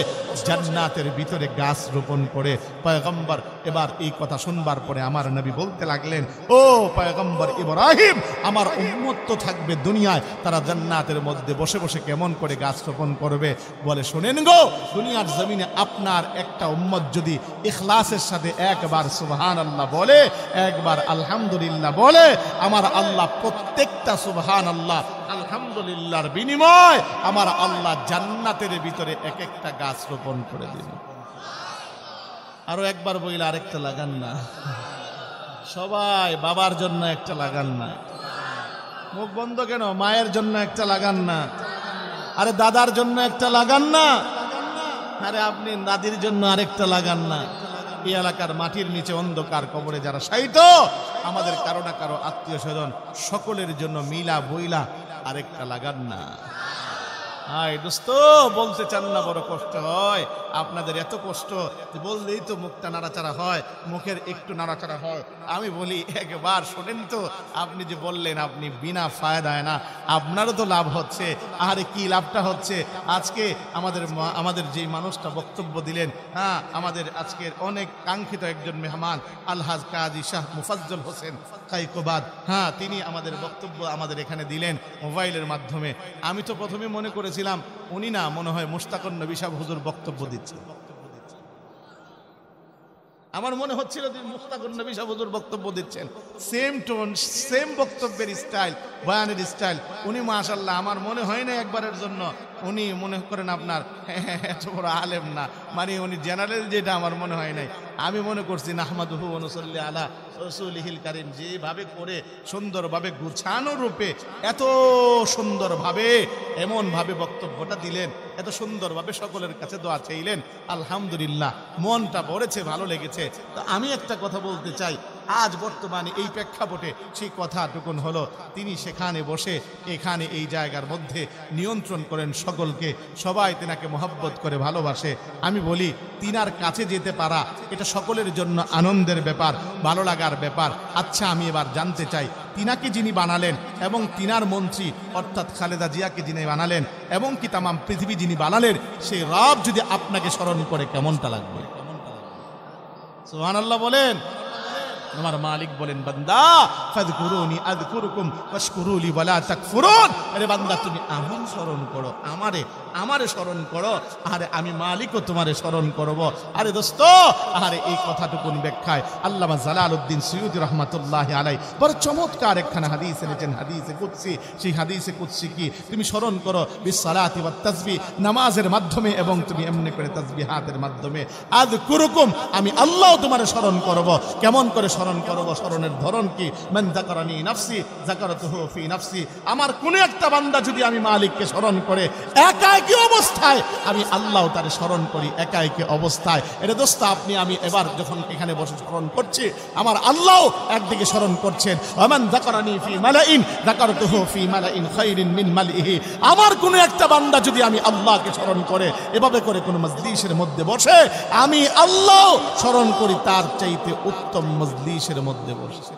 জান্নাতের ভিতরে গাছ রোপণ করে। পয়গম্বর এবার এই কথা শুনবার পরে আমার নবী বলতে লাগলেন, ও পয়গম্বর ইব্রাহিম, আমার উম্মত তো থাকবে দুনিয়ায়, তারা জান্নাতের মধ্যে বসে বসে কেমন করে গাছ রোপণ করবে? বলে, শোনেন গো, দুনিয়ার জমিনে আপনার একটা উম্মত যদি ইখলাসের সাথে একবার সুবহানাল্লাহ বলে, একবার আলহামদুলিল্লাহ বলে, আমার আল্লাহ প্রত্যেকটা সুবহানাল্লাহ আলহামদুলিল্লাহর বিনিময় আমার আল্লাহ জান্নাতের ভিতরে এক একটা গাছ রোপণ করে দিবেন। আরো একবার বইলে আরেকটা লাগান না, সবাই বাবার জন্য একটা লাগান না, মুখ বন্ধ কেন? মায়ের জন্য একটা লাগান না, আরে দাদার জন্য একটা লাগান না, আরে আপনি দাদির জন্য আরেকটা লাগান না। এই এলাকার মাটির নিচে অন্ধকার কবরে যারা শায়িত, আমাদের কারো না কারো আত্মীয় স্বজন, সকলের জন্য মিলা বইলা আরেকটা লাগান না। হায় দোস্ত, বলতে চান না, বড় কষ্ট হয় আপনাদের, এত কষ্ট বললেই তো মুখটা নাড়াচাড়া হয়, মুখের একটু নাড়াচাড়া হয়। আমি বলি, একবার শোনেন তো, আপনি যে বললেন আপনি বিনা ফায়দায় না, আপনারও তো লাভ হচ্ছে। আরে কি লাভটা হচ্ছে? আজকে আমাদের যে মানুষটা বক্তব্য দিলেন, হ্যাঁ, আমাদের আজকের অনেক কাঙ্ক্ষিত একজন মেহমান আলহাজ কাজী শাহ মুফাজ্জল হোসেন কাইকোবাদ, হ্যাঁ, তিনি আমাদের বক্তব্য আমাদের এখানে দিলেন মোবাইলের মাধ্যমে। আমি তো প্রথমে মনে করেছিলাম উনি না, মনে হয় মুশতাকুন নবী সাহেব হুজুর বক্তব্য দিচ্ছেন। আমার মনে হচ্ছিল যে মুশতাকুন নবী সাহেব হুজুর বক্তব্য দিচ্ছেন, সেম টোন, সেম বক্তব্যের স্টাইল, বয়ানের স্টাইল। উনি মাশাআল্লাহ, আমার মনে হয় না একবারের জন্য উনি মনে করেন আপনার এত বড় আলেম না, মানে উনি জেনারেল, যেটা আমার মনে হয় নাই। আমি মনে করছি নাহমাদুহু ওয়া নুসাল্লি আলা রাসূলিহিল কারীম, যেভাবে করে সুন্দরভাবে গুছানো রূপে, এত সুন্দরভাবে এমনভাবে বক্তব্যটা দিলেন, এত সুন্দরভাবে সকলের কাছে দোয়া চাইলেন, আলহামদুলিল্লাহ, মনটা ভরেছে, ভালো লেগেছে। তো আমি একটা কথা বলতে চাই, আজ বর্তমানে এই প্রেক্ষাপটে সেই কথাটুকুন হলো, তিনি সেখানে বসে এখানে এই জায়গার মধ্যে নিয়ন্ত্রণ করেন সকলকে, সবাই তিনাকে মহব্বত করে ভালোবাসে। আমি বলি, তিনার কাছে যেতে পারা এটা সকলের জন্য আনন্দের ব্যাপার, ভালো লাগার ব্যাপার। আচ্ছা, আমি এবার জানতে চাই, তিনাকে যিনি বানালেন এবং তিনার মন্ত্রী অর্থাৎ খালেদা জিয়াকে যিনি বানালেন এবং কি তামাম পৃথিবী যিনি বানালেন, সেই রব যদি আপনাকে স্মরণ করে কেমনটা লাগবে? সুবহানাল্লাহ বলেন। আমার মালিক বলেন, বান্দা ফাযকুরুনি আযকুরুকুম ওয়াশকুরুলি ওয়ালা তাকফুরুন। আরে বান্দা, তুমি আমার স্মরণ করো, আমারে স্মরণ করো, আরে আমি মালিকও তোমারে স্মরণ করব। আরে দোস্ত, আরে এই কথাটুকুন ব্যাখ্যায় আল্লামা জালালউদ্দিন সুয়ুতী রাহমাতুল্লাহি আলাইহি বড় চমৎকার একখানা হাদিস এনেছেন, হাদিসে কুদসি। সেই হাদিসে কুদসি কি? তুমি স্মরণ করো বিসসালাতি ওয়াত তাসবিহ, নামাজের মাধ্যমে এবং তুমি এমনি করে তাসবিহাতের মাধ্যমে। আযকুরুকুম, আমি আল্লাহ তোমারে স্মরণ করব। কেমন করে স্মরণ স্মরণ করব, স্মরণের ধরন কি? মান যাকারানি নাফসি যাকারতুহু ফি নাফসি। আমার কোন একটা বান্দা যদি আমি মালিককে স্মরণ করে একাকী অবস্থায়, আমি আল্লাহ তারে স্মরণ করি একাকী অবস্থায়। এটা দোস্ত আপনি আমি এবার যখন এখানে বসে স্মরণ করছি, আমার আল্লাহ একদিকে স্মরণ করছেন, ওয়ামান যাকারানি ফি মালাইন যাকারতুহু ফি মালাইন খায়রিন মিন মালিহি। আমার কোন একটা বান্দা যদি আমি আল্লাহকে স্মরণ করে এভাবে করে কোন মজলিসের মধ্যে বসে, আমি আল্লাহ স্মরণ করি তার চাইতে উত্তম মজলিসের মধ্যে বসে।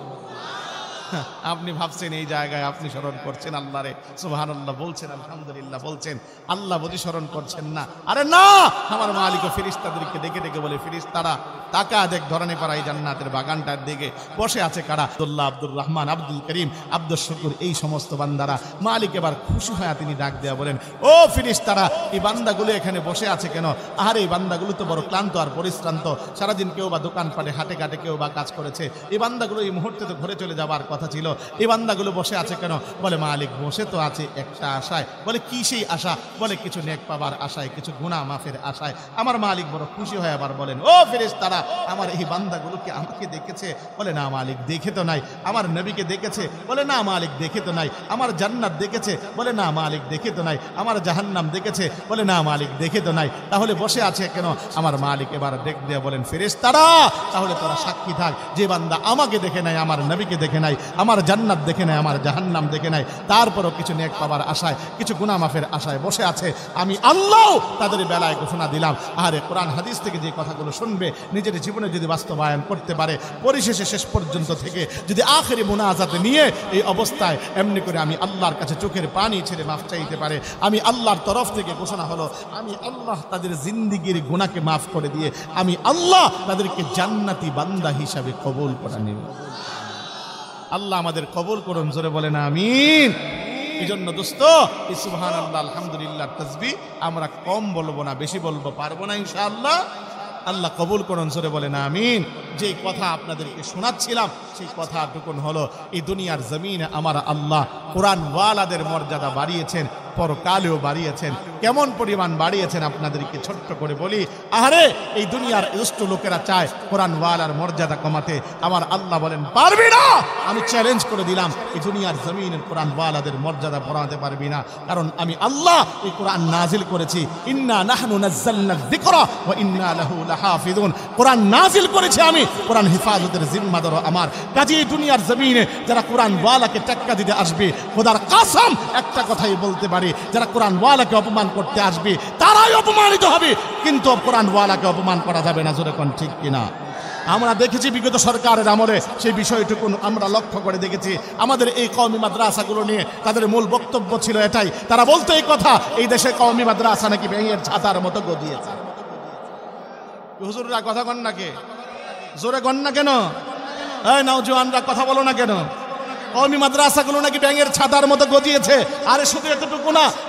আপনি ভাবছেন এই জায়গায় আপনি স্মরণ করছেন আল্লাহরে, সুবহানাল্লাহ বলছেন, আলহামদুলিল্লাহ বলছেন, আল্লাহ বুঝি স্মরণ করছেন না? আরে না, আমার মালিক ও ফেরেশতাদেরকে ডেকে ডেকে বলে, ফেরেশতারা তাকা দেখ ধরনে পারা এই জান্নাতের বাগানটার দিকে বসে আছে কারা? আব্দুল্লাহ, আব্দুর রহমান, আব্দুল করিম, আব্দুল শুকুর, এই সমস্ত বান্দারা। মালিক এবার খুশি হয়ে তিনি ডাক দেয়া বলেন, ও ফেরেশতারা, এই বান্দাগুলো এখানে বসে আছে কেন? আরে এই বান্দাগুলো তো বড় ক্লান্ত আর পরিশ্রান্ত, সারাদিন কেউ বা দোকানপাটে হাটে ঘাটে কেউ বা কাজ করেছে, এই বান্দাগুলো এই মুহূর্তে তো ঘরে চলে যাবার কথা ছিল, এই বান্দাগুলো বসে আছে কেন? বলে মালিক বসে তো আছে একটা আশায়। বলে কি সেই আশা? বলে কিছু নেক পাবার আশায়, কিছু গুনাহ মাফের আশায়। আমার মালিক বড় খুশি হয়ে আবার বলেন, ও ফেরেশতারা, আমার এই বান্দাগুলোকে আমাকে দেখেছে? বলে না মালিক দেখে তো নাই। আমার নবীকে দেখেছে? বলে না মালিক দেখে তো নাই। আমার জান্নাত দেখেছে? বলে না মালিক দেখে তো নাই। আমার জাহান্নাম দেখেছে? বলে না মালিক দেখে তো নাই। তাহলে বসে আছে কেন? আমার মালিক এবার ডেকে দিয়ে বলেন, ফেরেশতারা, তাহলে তোরা সাক্ষী থাক, যে বান্দা আমাকে দেখে নাই, আমার নবীকে দেখে নাই, আমার জান্নাত দেখে নাই, আমার জাহান্নাম দেখে নাই, তারপরও কিছু নেক পাবার আশায়, কিছু গুনাহ মাফের আশায় বসে আছে, আমি আল্লাহ তাদের বেলায় ঘোষণা দিলাম। আরে কোরআন হাদিস থেকে যে কথাগুলো শুনবে, নিজের জীবনে যদি বাস্তবায়ন করতে পারে, পরিশেষে শেষ পর্যন্ত থেকে যদি আখেরি মুনাজাতে নিয়ে এই অবস্থায় এমনি করে আমি আল্লাহর কাছে চোখের পানি ছেড়ে মাফ চাইতে পারে, আমি আল্লাহর তরফ থেকে ঘোষণা হলো, আমি আল্লাহ তাদের জিন্দিগির গুনাহকে মাফ করে দিয়ে আমি আল্লাহ তাদেরকে জান্নাতি বান্দা হিসাবে কবুল করে নেব। আল্লাহ আমাদের কবুল করুন, জোরে বলেন আমিন। এই জন্য দোস্ত, এই সুবহানাল্লাহ আলহামদুলিল্লাহ তাসবিহ আমরা কম বলবো না, বেশি বলবো, পারবো না ইনশাআল্লাহ। আল্লাহ কবুল করুন, জোরে বলেন আমিন। যে কথা আপনাদেরকে শোনাচ্ছিলাম সেই কথাটুকুন হলো, এই দুনিয়ার জমিনে আমার আল্লাহ কোরআন ওয়ালাদের মর্যাদা বাড়িয়েছেন, পরকালেও বাড়িয়েছেন। কেমন পরিমাণ বাড়িয়েছেন আপনাদেরকে ছোট্ট করে বলি। আরে এই দুনিয়ার দুষ্ট লোকেরা চায় কোরআন ওয়ালার মর্যাদা কমাতে, আমার আল্লাহ বলেন পারবি না। আমি চ্যালেঞ্জ করে দিলাম, এই দুনিয়ার জমিনের কোরআন ওয়ালাদের মর্যাদা বাড়াতে পারবি না, কারণ আমি আল্লাহ এই কোরআন নাজিল করেছি। ইন্না নাহনু নাযালনা যিকরা ওয়া ইন্না লাহু লাহাফিজুন। কোরআন নাজিল করেছি আমি, কোরআন হেফাজতের জিম্মাদার আমার। কাজে এই দুনিয়ার জমিনে যারা কোরআন ওয়ালাকে টেক্কা দিতে আসবে, খোদার কসম একটা কথাই বলতে পারি, যারা কোরআন ওয়ালাকে অপমান করতে আসবে তারাই অপমানিত হবে, কিন্তু কোরআন ওয়ালাকে অপমান করা যাবে না। জোরে কোন ঠিক কিনা? আমরা দেখেছি বিগত সরকারের আমলে সেই বিষয়টুকু আমরা লক্ষ্য করে দেখেছি। আমাদের এই কওমি মাদ্রাসাগুলো নিয়ে তাদের মূল বক্তব্য ছিল এটাই, তারা বলতো এই কথা, এই দেশে কওমি মাদ্রাসা নাকি ব্যাঙের ছাতার মতো গদিয়েছে। হুজুররা কথা কন না, কে জোরে কন না কেন? এই নওজোয়ানরা কথা বলো না কেন? কওমি মাদ্রাসাগুলো নাকি ব্যাঙের ছাতার মতো গজিয়েছে। আরে শুধু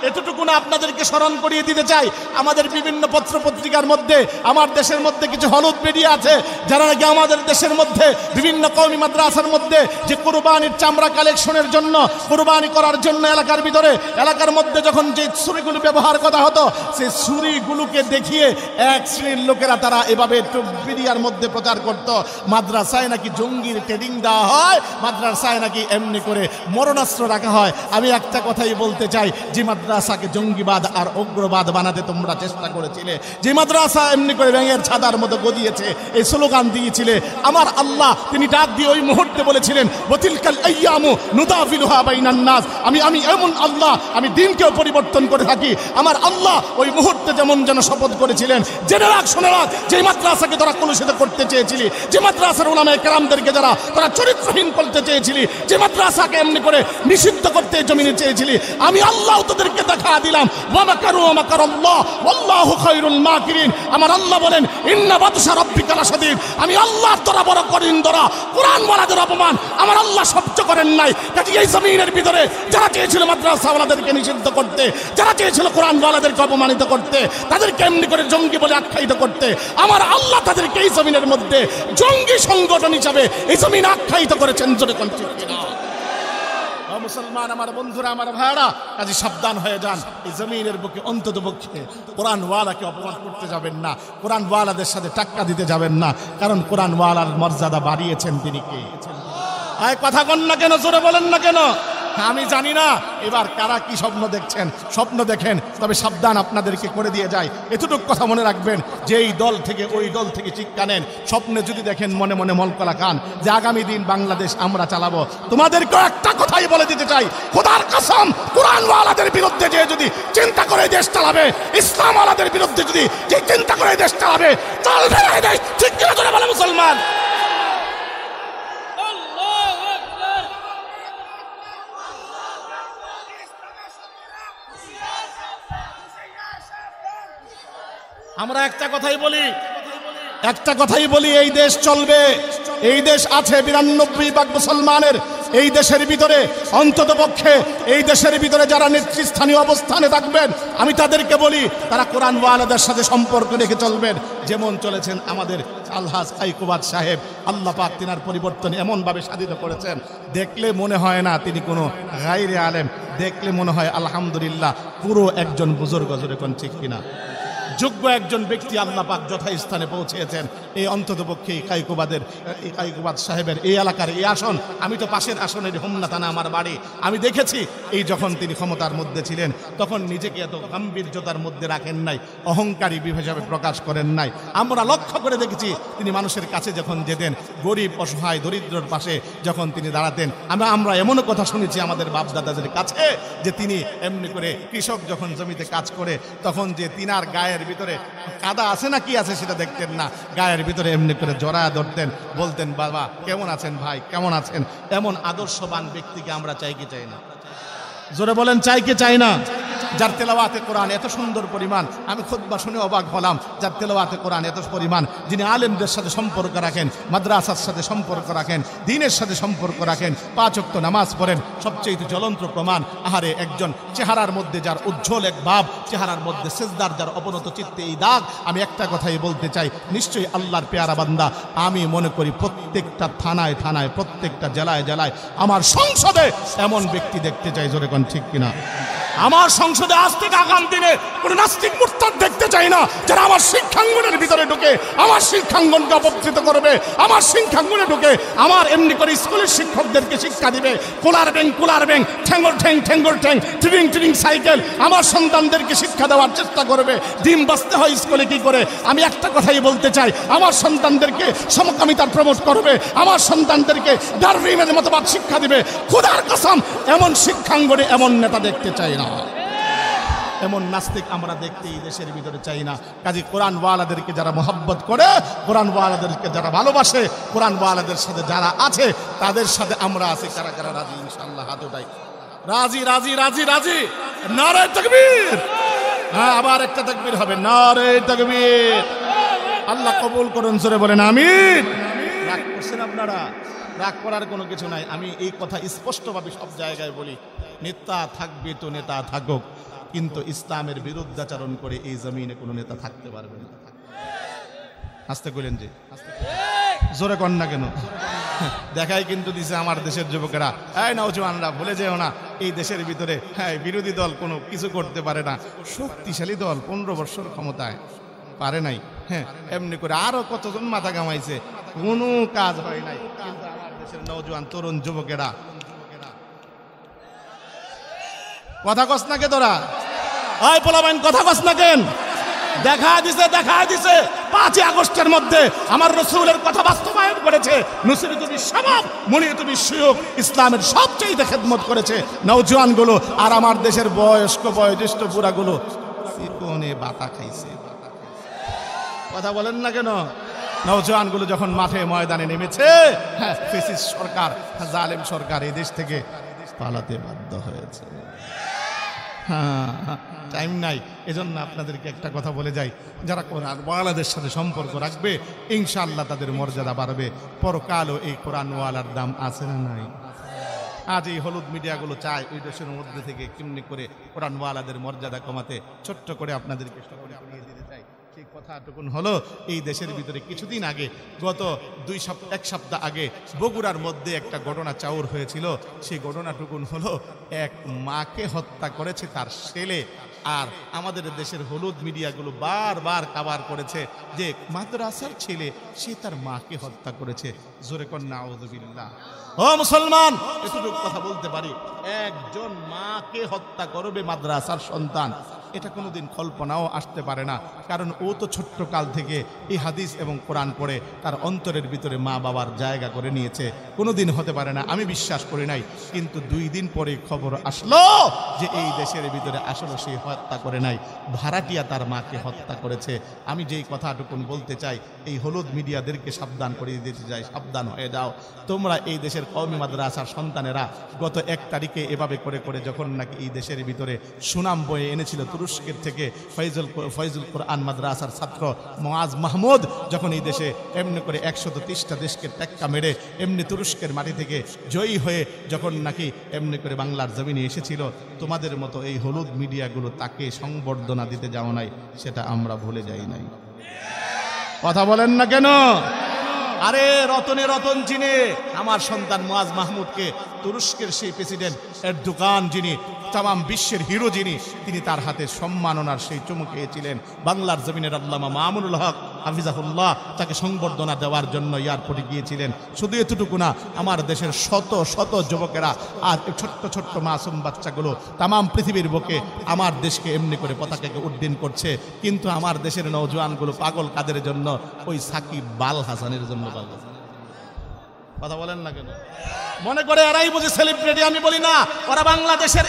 এতটুকু না আপনাদেরকে স্মরণ করিয়ে দিতে চাই, আমাদের বিভিন্ন পত্র পত্রিকার মধ্যে আমার দেশের মধ্যে কিছু হলুদ মিডিয়া আছে যারা নাকি আমাদের দেশের মধ্যে বিভিন্ন কওমি মাদ্রাসার মধ্যে যে কুরবানির চামড়া কালেকশনের জন্য, কুরবানি করার জন্য এলাকার ভিতরে, এলাকার মধ্যে যখন যে ছুরিগুলো ব্যবহার করা হতো, সেই ছুরিগুলোকে দেখিয়ে এক শ্রেণীর লোকেরা তারা এভাবে মিডিয়ার মধ্যে প্রচার করত, মাদ্রাসায় নাকি জঙ্গির ট্রেনিং দেওয়া হয়, মাদ্রাসায় নাকি এমনি করে মরণাস্ত্র রাখা হয়। আমি একটা কথাই বলতে চাই, যে মাদ্রাসাকে জঙ্গিবাদ আর উগ্রবাদ বানাতে তোমরা চেষ্টা করেছিলে, যে মাদ্রাসা এমনি করে ব্যাঙের ছাতার মতো গদিয়েছে, এই স্লোগান দিয়েছিলে, আমার আল্লাহ তিনি ডাক দিয়ে ওই মুহূর্তে বলেছিলেন, ওয়াতিলকাল আইয়ামু নুদাফিলুহা বাইনান নাস। আমি এমন আল্লাহ, আমি দিনকেও পরিবর্তন করে থাকি। আমার আল্লাহ ওই মুহূর্তে যেমন যেন শপথ করেছিলেন, জেনে রাখ, শুনে রাখ, যে মাদ্রাসাকে তোরা কলুষিত করতে চেয়েছিলি, যে মাদ্রাসার উলামায়ে কেরামদেরকে যারা তোরা চরিত্রহীন করতে চেয়েছিলি, যে মাদ্রাসাকে এমনি করে নিষিদ্ধ করতে জমিনে চেয়েছিলি, আমি আল্লাহ তোদেরকে দেখা দিলাম। ওয়া মাকারু ওয়া মাকারাল্লাহ ওয়াল্লাহু খায়রুল মাকিরিন। আমার আল্লাহ বলেন, ইন্না বাতশা রাব্বিকা লাশাদীদ। আমি আল্লাহ তোরা বড় কঠিন ধরা। কোরআন ওয়ালাদের অপমান আমার আল্লাহ সহ্য করেন নাই। কাজে এই জমিনের ভিতরে যারা চেয়েছিল মাদ্রাসাওয়ালাদেরকে নিষিদ্ধ করতে, যারা চেয়েছিল কোরআন ওয়ালাদেরকে অপমানিত করতে, তাদেরকে এমনি করে জঙ্গি বলে আখ্যায়িত করতে, আমার আল্লাহ তাদেরকে এই জমিনের মধ্যে জঙ্গি সংগঠন হিসাবে এই জমিন আখ্যায়িত করেছেন। জোরে কোন ঠিক কিনা? মুসলমান আমার বন্ধুরা, আমার ভাইরা, কাজে সাবধান হয়ে যান। এই জমিনের বুকে অন্তত পক্ষে কোরআনওয়ালাকে অপমান করতে যাবেন না, কোরআনওয়ালাদের সাথে টাক্কা দিতে যাবেন না, কারণ কোরআনওয়ালার মর্যাদা বাড়িয়েছেন তিনি কে? কথা কন না কেন, জোরে বলেন না কেন? আমি জানি না এবার কারা কি স্বপ্ন দেখছেন, স্বপ্ন দেখেন, তবে সাবধান আপনাদেরকে করে দিয়ে যায়। এতটুকু কথা মনে রাখবেন যে এই দল থেকে ওই দল থেকে শিক্ষা নেন, স্বপ্নে যদি দেখেন মনে মনে মলকলা খান যে আগামী দিন বাংলাদেশ আমরা চালাবো, তোমাদেরকে একটা কথাই বলে দিতে চাই, খোদার কসম, কোরআনওয়ালাদের বিরুদ্ধে যে যদি চিন্তা করে দেশ চালাবে, ইসলামওয়ালাদের বিরুদ্ধে যদি যে চিন্তা করে দেশ চালাবে, চলবে না দেশ। ঠিক কিনা জোরে বলে মুসলমান? আমরা একটা কথাই বলি, এই দেশ চলবে, এই দেশ আছে 92 ভাগ মুসলমানের। এই দেশের ভিতরে অন্তত পক্ষে এই দেশের ভিতরে যারা নেতৃস্থানীয় অবস্থানে থাকবেন, আমি তাদেরকে বলি তারা কোরআনওয়ালাদের সাথে সম্পর্ক রেখে চলবেন, যেমন চলেছেন আমাদের আলহাজ কায়কোবাদ সাহেব। আল্লাহ পাক তিনার পরিবর্তন এমনভাবে সাধিত করেছেন, দেখলে মনে হয় না তিনি কোনো গায়রে আলেম, দেখলে মনে হয় আলহামদুলিল্লাহ পুরো একজন বুজুর্গ। জোরে কোন ঠিক কিনা? যোগ্য একজন ব্যক্তি আল্লাহ পাক যথাস্থানে পৌঁছেছেন। এই অন্তত পক্ষে কায়কোবাদ সাহেবের এই এলাকার এই আসন, আমি তো পাশের আসনের হোমনা থানা আমার বাড়ি, আমি দেখেছি এই যখন তিনি ক্ষমতার মধ্যে ছিলেন তখন নিজেকে এত গাম্ভীর্যতার মধ্যে রাখেন নাই, অহংকারী হিসাবে প্রকাশ করেন নাই। আমরা লক্ষ্য করে দেখেছি তিনি মানুষের কাছে যখন যেতেন, গরিব অসহায় দরিদ্রর পাশে যখন তিনি দাঁড়াতেন, আমরা এমনও কথা শুনেছি আমাদের বাপদাদাদের কাছে যে তিনি এমনি করে কৃষক যখন জমিতে কাজ করে তখন যে তিনার গায়ের ভিতরে কাদা আছে না কি আছে সেটা দেখতেন না, গায়ের ভিতরে এমনি করে জড়ায় ধরতেন, বলতেন বাবা কেমন আছেন, ভাই কেমন আছেন। এমন আদর্শবান ব্যক্তিকে আমরা চাই কি চাই না? জোরে বলেন, চাই কি চাই না? যার তেলাওয়াতে কোরআন এত সুন্দর পরিমাণ, আমি খুতবা শুনে অবাক হলাম, যার তেলাওয়াতে কোরআন এত পরিমাণ, যিনি আলেমদের সাথে সম্পর্ক রাখেন, মাদ্রাসার সাথে সম্পর্ক রাখেন, দ্বীনের সাথে সম্পর্ক রাখেন, 5 ওয়াক্ত নামাজ পড়েন, সবচেয়ে জ্বলন্ত প্রমাণ। আহারে একজন চেহারার মধ্যে যার উজ্জ্বল এক ভাব, চেহারার মধ্যে সেজদার যার অবনত চিত্তে এই দাগ, আমি একটা কথাই বলতে চাই, নিশ্চয়ই আল্লাহর পেয়ারা বান্দা। আমি মনে করি প্রত্যেকটা থানায় থানায়, প্রত্যেকটা জেলায় জেলায়, আমার সংসদে এমন ব্যক্তি দেখতে চাই। জোরে কোন ঠিক কিনা? আমার সংসদে আজ থেকে আগামী দিনে কোন নাস্তিক মুরতাদ দেখতে চাই না, যারা আমার শিক্ষাঙ্গনের ভিতরে ঢুকে আমার শিক্ষাঙ্গনকে অপবিত্র করবে, আমার শিক্ষাঙ্গনে ঢুকে আমার এমনি করে স্কুলের শিক্ষকদেরকে শিক্ষা দিবে, কুলার ব্যাং ঠ্যাঙ্গর ঠ্যাং ট্রিং সাইকেল, আমার সন্তানদেরকে শিক্ষা দেওয়ার চেষ্টা করবে। ডিম বাঁচতে হয় স্কুলে কি করে? আমি একটা কথাই বলতে চাই, আমার সন্তানদেরকে সমকামিতার প্রমোট করবে, আমার সন্তানদেরকে ডারউইনের মতবাদ শিক্ষা দিবে। খোদার কসম, এমন শিক্ষাঙ্গনে এমন নেতা দেখতে চাই না, এমন নাস্তিক আমরা দেখতে এই দেশের ভিতরে চাই না। কাজী কোরআনওয়ালাদেরকে যারা মোহাব্বত করে, কোরআনওয়ালাদেরকে যারা ভালোবাসে, কোরআনওয়ালাদের সাথে যারা আছে, তাদের সাথে আমরা আছি। কারা কারা রাজি? ইনশাআল্লাহ হাত উঠাই। রাজি রাজি রাজি রাজি। নারে তাকবীর। হ্যাঁ, আবার একটা তাকবীর হবে। নারে তাকবীর। আল্লাহ কবুল করুন, জোরে বলেন আমিন। রাগ করছেন আপনারা? রাগ করার কোনো কিছু নাই। আমি এই কথা স্পষ্টভাবে সব জায়গায় বলি, নেতা থাকবে তো নেতা থাকুক, কিন্তু ইসলামের বিরুদ্ধাচরণ করে এই জমিনে কোনো নেতা থাকতে পারবে না। হাসতে কইলেন যে জোরে কন না কেন? দেখাই কিন্তু দিছে আমার দেশের যুবকেরা, এই নওজওয়ানরা ভুলে যেও না, এই দেশের ভিতরে বিরোধী দল কোনো কিছু করতে পারে না। শক্তিশালী দল 15 বছর ক্ষমতায় পারে নাই, এমনি করে আরো কতজন মাথা কামাইছে, কোনো কাজ হয় নাই। কিন্তু আমার দেশের নওজওয়ান তরুণ যুবকেরা, কথা কস না কে তোরা? ওই পোলাবাইন কথা কস না কেন? দেখা দিছে 5ই আগস্টের মধ্যে আমার রাসূলের কথা বাস্তবায়ন করেছে। নুসরাতুল শাবাব, মুনিয়াতুল শুয়ুখ, ইসলামের সবচেয়ে খেদমত করেছে নওজওয়ানগুলো। আর আমার দেশের বয়স্ক বয়োজ্যেষ্ঠ বুড়াগুলো কোনে বাতা খাইছে। কথা বলেন না কেন? নওজওয়ানগুলো যখন মাঠে ময়দানে নেমেছে, ফ্যাসিস্ট সরকার, জালেম সরকার এই দেশ থেকে পালাতে বাধ্য হয়েছে। টাইম নাই, এজন্য আপনাদেরকে একটা কথা বলে যাই, যারা কোরআনওয়ালাদের সাথে সম্পর্ক রাখবে ইনশাআল্লাহ তাদের মর্যাদা বাড়বে। পরকালও এই কোরআনওয়ালার দাম আছে না নাই? আজ এই হলুদ মিডিয়াগুলো চায় ওই দেশের মধ্যে থেকে কেমনি করে কোরআনওয়ালাদের মর্যাদা কমাতে। ছোট্ট করে আপনাদেরকে দিতে চাই, সেই কথাটুকুন হলো এই দেশের ভিতরে কিছুদিন আগে গত এক সপ্তাহ আগে বগুড়ার মধ্যে একটা ঘটনা চাউর হয়েছিল। সেই ঘটনাটুকুন হলো এক মাকে হত্যা করেছে তার ছেলে। আর আমাদের দেশের হলুদ মিডিয়াগুলো বারবার কাভার করেছে যে মাদ্রাসার ছেলে সে তার মাকে হত্যা করেছে। জোরে কন্যা আউযুবিল্লাহ। ও মুসলমান, এতটুকু কথা বলতে পারি, একজন মাকে হত্যা করবে মাদ্রাসার সন্তান, এটা কোনোদিন কল্পনাও আসতে পারে না। কারণ ও তো ছোট্ট কাল থেকে এই হাদিস এবং কোরআন পড়ে তার অন্তরের ভিতরে মা বাবার জায়গা করে নিয়েছে। কোনোদিন হতে পারে না, আমি বিশ্বাস করি নাই। কিন্তু 2 দিন পরে খবর আসলো যে এই দেশের ভিতরে আসলে সে হত্যা করে নাই, ভাড়াটিয়া তার মাকে হত্যা করেছে। আমি যেই কথাটুকুন বলতে চাই, এই হলুদ মিডিয়াদেরকে সাবধান করে দিতে চাই, সাবধান হয়ে যাও তোমরা। এই দেশের কওমি মাদ্রাসার সন্তানেরা গত 1 তারিখে এভাবে করে করে যখন নাকি এই দেশের ভিতরে সুনাম বয়ে এনেছিল তুরস্কের থেকে ফয়জুল কোরআন মাদ্রাসার ছাত্র মুআজ মাহমুদ, যখন এই দেশে এমনি করে 130টা দেশকে টেক্কা মেরে এমনি তুরস্কের মাটি থেকে জয়ী হয়ে যখন নাকি এমনি করে বাংলার জমিনে এসেছিল, তোমাদের মতো এই হলুদ মিডিয়াগুলো তাকে সংবর্ধনা দিতে যাও নাই, সেটা আমরা ভুলে যাই নাই। কথা বলেন না কেন? আরে রতনে রতন চিনে আমার সন্তান মুআজ মাহমুদকে তুরস্কের সেই প্রেসিডেন্ট এরদোগান, যিনি তামাম বিশ্বের হিরো, যিনি তিনি তার হাতে সম্মাননার সেই চুমুক খেয়েছিলেন। বাংলার জমিনের আল্লামা মামুনুল হক হাফিজাহুল্লাহ তাকে সংবর্ধনা দেওয়ার জন্য এয়ারপোর্টে গিয়েছিলেন। শুধু এতটুকু না, আমার দেশের শত শত যুবকেরা আর ছোট্ট ছোট্ট মাসুম বাচ্চাগুলো তামাম পৃথিবীর বুকে আমার দেশকে এমনি করে পতাকাকে উড্ডীন করছে। কিন্তু আমার দেশের নওজোয়ানগুলো পাগল কাদের জন্য? ওই সাকিব আল হাসানের জন্য পাগল। কথা বলেন না কেন? মনে করে এরাই বুঝি সেলিব্রিটি। আমি বলি না, ওরা বাংলাদেশের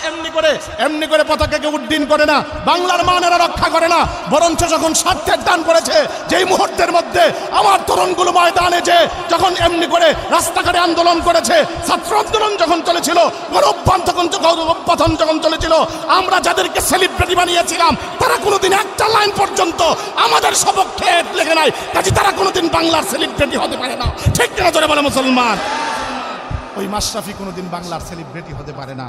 এমনি করে পতাকাকে উড্ডীন করে না, বাংলার মান এরা রক্ষা করে না। বরঞ্চ যখন স্বার্থের দান করেছে, যেই মুহূর্তের মধ্যে আমার তরুণগুলো ময়দানে যে যখন এমনি করে রাস্তাঘাটে আন্দোলন করেছে, ছাত্র আন্দোলন যখন চলেছিল, গণঅভ্যুত্থান যখন চলেছিল, আমরা যাদেরকে সেলিব্রিটি বানিয়েছিলাম তারা কোনোদিন একটা লাইন পর্যন্ত আমাদের সপক্ষে লেগে নাই। কাজে তারা কোনোদিন বাংলার সেলিব্রিটি হতে পারে না। ঠিক কিনা জোরে বলে মুসলমান? ওই মাশরাফি কোনোদিন বাংলার সেলিব্রিটি হতে পারে না।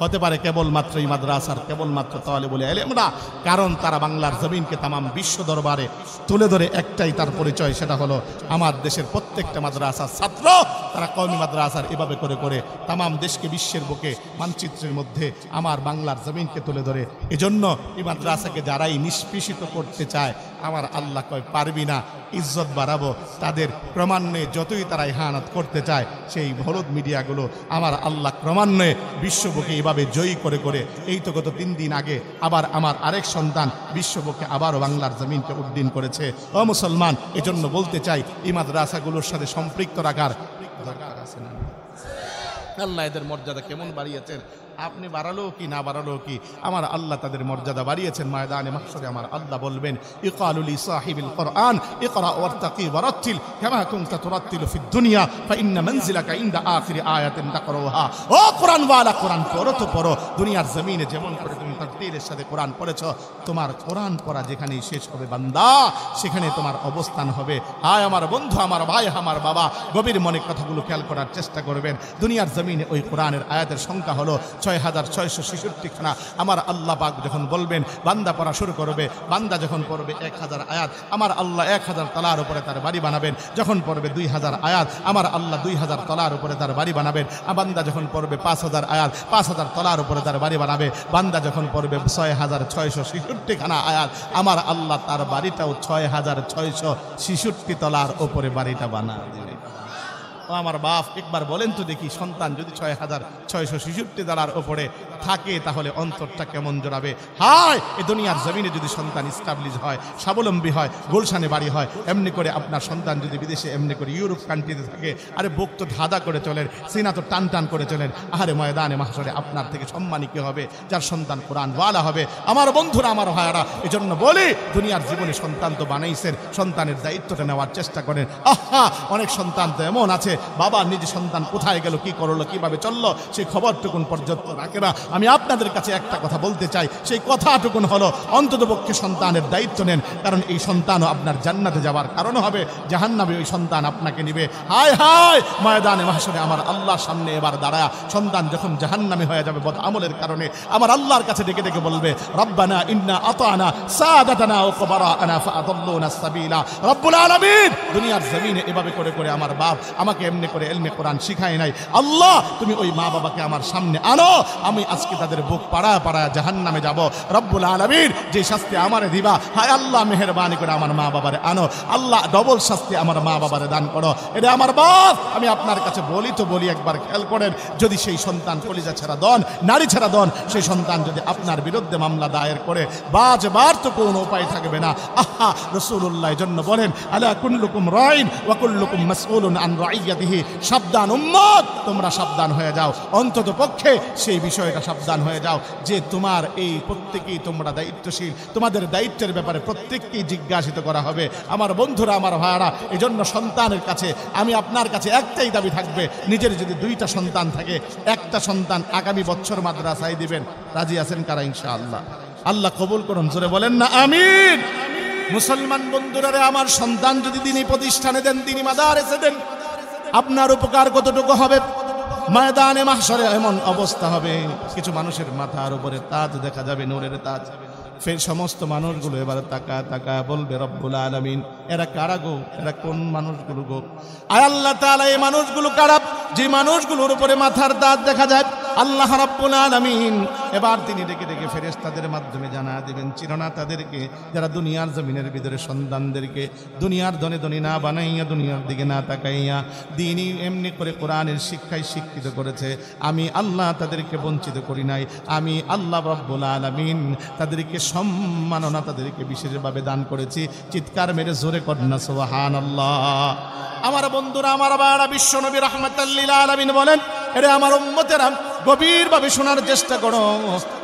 হতে পারে কেবলমাত্র এই মাদ্রাসার কেবলমাত্র তালেবুল ইলমরা, কারণ তারা বাংলার জমিনকে তামাম বিশ্ব দরবারে তুলে ধরে একটাই তার পরিচয়, সেটা হলো আমার দেশের প্রত্যেকটা মাদ্রাসার ছাত্র। তারা কওমি মাদ্রাসার এভাবে করে করে তামাম দেশকে বিশ্বের বুকে মানচিত্রের মধ্যে আমার বাংলার জমিনকে তুলে ধরে। এজন্য এই মাদ্রাসাকে যারাই নিষ্পেষিত করতে চায়, আমার আল্লাহ কয় পারবি না, ইজ্জত বাড়াবো। তাদের ক্রমান্বয়ে যতই তারা ইহানাত করতে চায়, সেই হলুদ মিডিয়াগুলো আমার আল্লাহ ক্রমান্বয়ে বিশ্ববুকে এভাবে জয়ী করে করে, এই তো গত 3 দিন আগে আবার আমার আরেক সন্তান বিশ্ববুকে আবারও বাংলার জমিনকে উড্ডীন করেছে। ও মুসলমান, এজন্য বলতে চাই, এই মাদ্রাসাগুলোর সাথে সম্পৃক্ত রাখার দরকার আছে না? আল্লাহ এদের মর্যাদা কেমন বাড়িয়েছেন, আপনি বাড়ালো কি না বাড়ালো কি, আমার আল্লাহ তাদের মর্যাদা বাড়িয়েছেন। ময়দানে মাহশরে আমার আল্লাহ বলবেন, ইকালু লি সাহিবিল কোরআন ইকরা ওয়ারতাকি ওয়ারাতিল কামা কুনতা তুরাতিলু ফিদ দুনিয়া ফাইন্না মানজিলাকা ইনদা আখিরি আয়াতিন তাকরাউহা। ও কোরআন ওয়ালা, কোরআন পড়ো তো পড়ো। দুনিয়ার জমিনে যেমন করে তুমি তারতিলের সাথে কোরআন পড়েছো, তোমার কোরআন পড়া যেখানেই শেষ হবে বান্দা, সেখানে তোমার অবস্থান হবে। হায় আমার বন্ধু, আমার ভাই, আমার বাবা, গভীর মনে কথাগুলো খেয়াল করার চেষ্টা করবেন। দুনিয়ার জমিনে ওই কোরআনের আয়াতের সংখ্যা হলো 6666 খানা। আমার আল্লাহ পাক যখন বলবেন বান্দা পড়া শুরু করবে, বান্দা যখন পড়বে 1000 আয়াত, আমার আল্লাহ 1000 তলার উপরে তার বাড়ি বানাবেন। যখন পড়বে 2000 আয়াত, আমার আল্লাহ 2000 তলার উপরে তার বাড়ি বানাবেন। বান্দা যখন পড়বে 5000 আয়াত, 5000 তলার উপরে তার বাড়ি বানাবে। বান্দা যখন পড়বে 6666 খানা আয়াত, আমার আল্লাহ তার বাড়িটাও 6666 তলার উপরে বাড়িটা বানা দিবে। ও আমার বাপ, একবার বলেন তো দেখি, সন্তান যদি 6666 তলার উপরে থাকে, তাহলে অন্তরটা কেমন জড়াবে? হায়, এই দুনিয়ার জমিনে যদি সন্তান স্টাবলিশ হয়, স্বাবলম্বী হয়, গুলশানে বাড়ি হয়, এমনি করে আপনার সন্তান যদি বিদেশে এমনি করে ইউরোপ কান্ট্রিতে থাকে, আরে বুক তো ধাঁধা করে চলেন, সিনা তো টান টান করে চলেন। আরে ময়দানে মাহশরে আপনার থেকে সম্মানী কি হবে? যার সন্তান কোরআন ওয়ালা হবে। আমার বন্ধুরা, আমার ভাইয়ারা, এজন্য বলি, দুনিয়ার জীবনে সন্তান তো বানাইছেন, সন্তানের দায়িত্বটা নেওয়ার চেষ্টা করেন। আহা, অনেক সন্তান তো এমন আছে বাবা নিজে সন্তান কোথায় গেল, কি করলো, কিভাবে চললো, সেই খবরটুকুন পর্যন্ত রাখে না। আমি আপনাদের কাছে একটা কথা বলতে চাই, সেই কথাটুকুন হলো অন্ততপক্ষে সন্তানের দায়িত্ব নেন, কারণ এই সন্তানও আপনার জান্নাতে যাওয়ার কারণ হবে, জাহান্নামে ওই সন্তান আপনাকে নিবে। হায় হায়, ময়দানে মাহশরে আমার আল্লাহর সামনে এবার দাঁড়ায় সন্তান যখন জাহান্নামে হয়ে যাবে বদ আমলের কারণে, আমার আল্লাহর কাছে ডেকে ডেকে বলবে, রব্বানা ইন্না আতানা সাদাতানা ওয়া কুবারানা ফাআদাল্লুনা সাবিলা। রব্বুল আলামিন, দুনিয়ার জমিনে এভাবে করে করে আমার বাপ আমাকে এমনি করে ইলমে কোরআন শিখায় নাই, আল্লাহ তুমি ওই মা বাবাকে আমার সামনে আনো, আমি আজকে তাদের বুক পাড়া পাড়া জাহান্নামে যাব। রব্বুল আলামিন, যে শাস্তি আমারে দিবা, হায় আল্লাহ মেহেরবানি করে আমার মা বাবারে আনো, আল্লাহ ডবল শাস্তি আমার মা বাবারে দান করো। এটা আমার বাপ, আমি আপনার কাছে বলি তো বলি, একবার খেয়াল করেন, যদি সেই সন্তান কলিজা ছেড়া দন, নারী ছেড়া দন, সেই সন্তান যদি আপনার বিরুদ্ধে মামলা দায়ের করে, বাজবার তো কোনো উপায় থাকবে না। আহা, রাসূলুল্লাহ জন্য বলেন, আলা কুল্লুকুম রাইন ওয়া কুল্লুকুম মাসউলুন আন রাইয়াতিহি। সাবধান উম্মত, তোমরা সাবধান হয়ে যাও, অন্তত পক্ষে সেই বিষয়টা সাবধান হয়ে যাও যে তোমার এই প্রত্যেকেই তোমরা দায়িত্বশীল, তোমাদের দায়িত্বের ব্যাপারে প্রত্যেককেই জিজ্ঞাসিত করা হবে। আমার বন্ধুরা, আমার ভাইরা, এই জন্য সন্তানের কাছে আমি আপনার কাছে একটাই দাবি থাকবে, নিজের যদি দুইটা সন্তান থাকে, একটা সন্তান আগামী বছর মাদ্রাসায় দিবেন। রাজি আছেন কারা? ইনশাআল্লাহ। আল্লাহ কবুল করুন, জোরে বলেন না আমিন। মুসলমান বন্ধুরা, আমার সন্তান যদি দিনী প্রতিষ্ঠানে দেন, দিনী মাদ্রাসায় দেন, আপনার উপকার কতটুকু হবে? ময়দানে মাহশরে এমন অবস্থা হবে, কিছু মানুষের মাথার উপরে তাজ দেখা যাবে, নূরের তাজ। ফের সমস্ত মানুষগুলো এবার তাকা তাকা বলবে, রব্বুল আলামিন, এরা কারা গো? এরা কোন মানুষগুলো গো? আয় আল্লাহ তাআলা, এই মানুষগুলো কারা? যে মানুষগুলোর উপরে মাথার তাজ দেখা যায়, আল্লাহ রাব্বুল আলামিন এবার তিনি ডেকে ডেকে ফেরেশতাদের মাধ্যমে জানা দিবেন, চিরনা তাদেরকে যারা দুনিয়ার জমিনের ভিতরে সন্তানদেরকে দুনিয়ার ধনে ধনী না বানাইয়া, দুনিয়ার দিকে না তাকাইয়া দিনই এমনি করে কোরআনের শিক্ষায় শিক্ষিত করেছে, আমি আল্লাহ তাদেরকে বঞ্চিত করি নাই। আমি আল্লাহ রাব্বুল আলামিন তাদেরকে সম্মাননা, তাদেরকে বিশেষভাবে দান করেছি। চিৎকার মেরে জোরে কন্যা সুবহানাল্লাহ। আমার বন্ধুরা, আমার বাবা, বিশ্ব নবী রাহমাতাল লিল আলামিন বলেন, এরে আমার উম্মতেরা, গভীরভাবে শোনার চেষ্টা করো।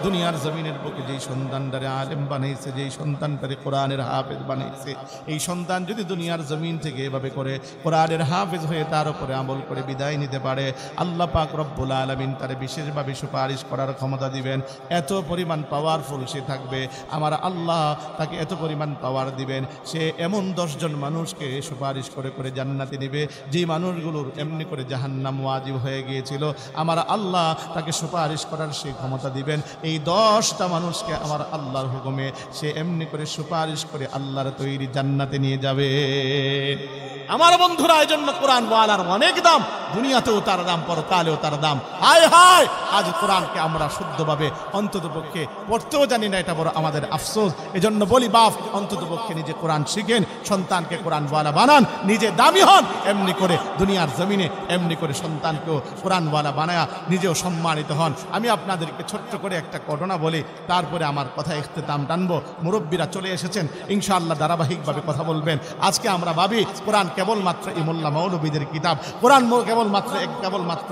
দুনিয়ার জমিনের বুকে যেই সন্তানটারে আলেম বানাইছে, যেই সন্তানটারে কোরআনের হাফেজ বানাইছে, এই সন্তান যদি দুনিয়ার জমিন থেকে এভাবে করে কোরআনের হাফেজ হয়ে তার উপরে আমল করে বিদায় নিতে পারে, আল্লাহ পাক রব্বুল আলামিন তারে বিশেষভাবে সুপারিশ করার ক্ষমতা দিবেন। এত পরিমাণ পাওয়ারফুল সে থাকবে, আমার আল্লাহ তাকে এত পরিমাণ পাওয়ার দিবেন, সে এমন 10 জন মানুষকে সুপারিশ করে করে জান্নাতে নেবে, যে মানুষগুলোর এমনি করে জাহান্নাম ওয়াজিব হয়ে গিয়েছিল, আমার আল্লাহ তাকে সুপারিশ করার সেই ক্ষমতা দিবেন। এই 10টা মানুষকে আমার আল্লাহর হুকুমে সে এমনি করে সুপারিশ করে আল্লাহর তৈরি জান্নাতে নিয়ে যাবে। আমার বন্ধুরা, এই জন্য কোরআন ওয়ালার অনেক দাম, দুনিয়াতেও তার দাম, পরকালেও তার দাম। হায় হায়, আজ কোরআনকে আমরা শুদ্ধভাবে অন্তত পক্ষে পড়তেও জানি না, এটা বড় আমাদের আফসোস। এজন্য বলি, বাপ অন্তত পক্ষে নিজে কোরআন শিখেন, সন্তানকে কোরআন ওয়ালা বানান, নিজে দামি হন, এমনি করে দুনিয়ার জমিনে এমনি করে সন্তানকেও কোরআন ওয়ালা বানায়া নিজেও সম্মানিত হন। আমি আপনাদেরকে ছোট্ট করে একটা ঘটনা বলি, তারপরে আমার কথা ইখতিতাম টানবো। মুরব্বীরা চলে এসেছেন, ইনশাআল্লাহ ধারাবাহিকভাবে কথা বলবেন। আজকে আমরা ভাবি কোরআন কেবলমাত্র এই মোল্লা মৌলবীদের কিতাব, কোরআন কেবলমাত্র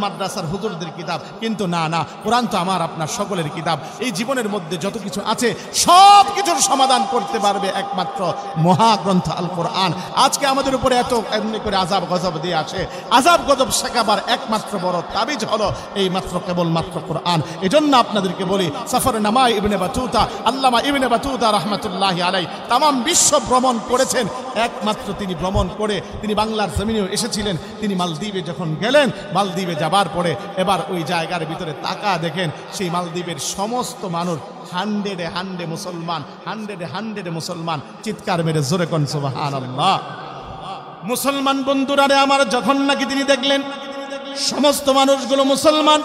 মাদ্রাসার হুজুরদের কিতাব, কিন্তু না না, কোরআন তো আমার আপনার সকলের কিতাব। এই জীবনের মধ্যে যত কিছু আছে সব কিছুর সমাধান করতে পারবে একমাত্র মহাগ্রন্থ আল কোরআন। আজকে আমাদের উপরে এত এমনি করে আযাব গজব দিয়ে আসে, আযাব গজব শেখাবার একমাত্র বড় তাবিজ হলো এই মাত্র কেবলমাত্র কোরআন। এজন্য আপনাদেরকে বলি, সফরে নামা ইবনে বাতুতা, আল্লামা ইবনে বাতুতা রাহমাতুল্লাহি আলাইহি তামাম বিশ্ব ভ্রমণ করেছেন। একমাত্র তিনি ভ্রমণ করে তিনি বাংলার জমিনেও এসেছিলেন। তিনি মালদ্বীপে যখন গেলেন, মালদ্বীপে যাবার পরে এবার ওই জায়গার ভিতরে তাকা দেখেন, সেই মালদ্বীপের সমস্ত মানুষ 100 মুসলমান, 100 মুসলমান। চিৎকার মেরে জোরে কোন সুবহানাল্লাহ। মুসলমান বন্ধুরা আমার, যখন নাকি তিনি দেখলেন সমস্ত মানুষগুলো মুসলমান,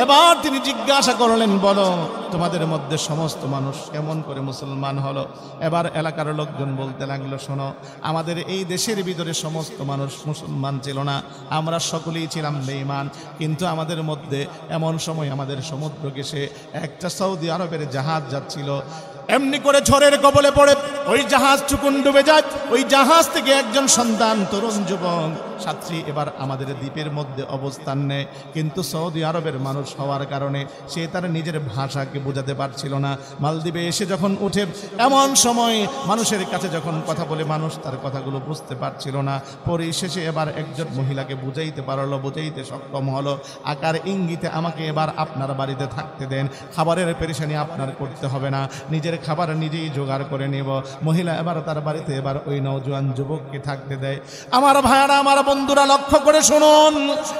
এবার তিনি জিজ্ঞাসা করলেন, বলো তোমাদের মধ্যে সমস্ত মানুষ কেমন করে মুসলমান হলো? এবার এলাকার লোকজন বলতে লাগলো, শোনো, আমাদের এই দেশের ভিতরে সমস্ত মানুষ মুসলমান ছিল না, আমরা সকলেই ছিলাম বেঈমান। কিন্তু আমাদের মধ্যে এমন সময় আমাদের সমুদ্র ঘেঁষে একটা সৌদি আরবের জাহাজ যাচ্ছিল, এমনি করে ঝড়ের কবলে পড়ে ওই জাহাজ চুকুন ডুবে যায়। ওই জাহাজ থেকে একজন সন্তান তরুণ যুবক ছাত্রী এবার আমাদের দ্বীপের মধ্যে অবস্থান নেয়, কিন্তু সৌদি আরবের মানুষ হওয়ার কারণে সে তার নিজের ভাষাকে বোঝাতে পারছিল না। মালদ্বীপে এসে যখন উঠে এমন সময় মানুষের কাছে যখন কথা বলে মানুষ তার কথাগুলো বুঝতে পারছিল না। পরিশেষে এবার একজন মহিলাকে বুঝাইতে পারলো, বুঝাইতে সক্ষম হলো, আকার ইঙ্গিতে আমাকে এবার আপনার বাড়িতে থাকতে দেন, খাবারের পেরেশানি আপনার করতে হবে না, নিজের খাবার নিজেই জোগাড় করে নেব। মহিলা এবার তার বাড়িতে এবার ওই নওজোয়ান যুবককে থাকতে দেয়। আমার ভাইয়ারা, আমার বন্ধুরা লক্ষ্য করে শুনুন,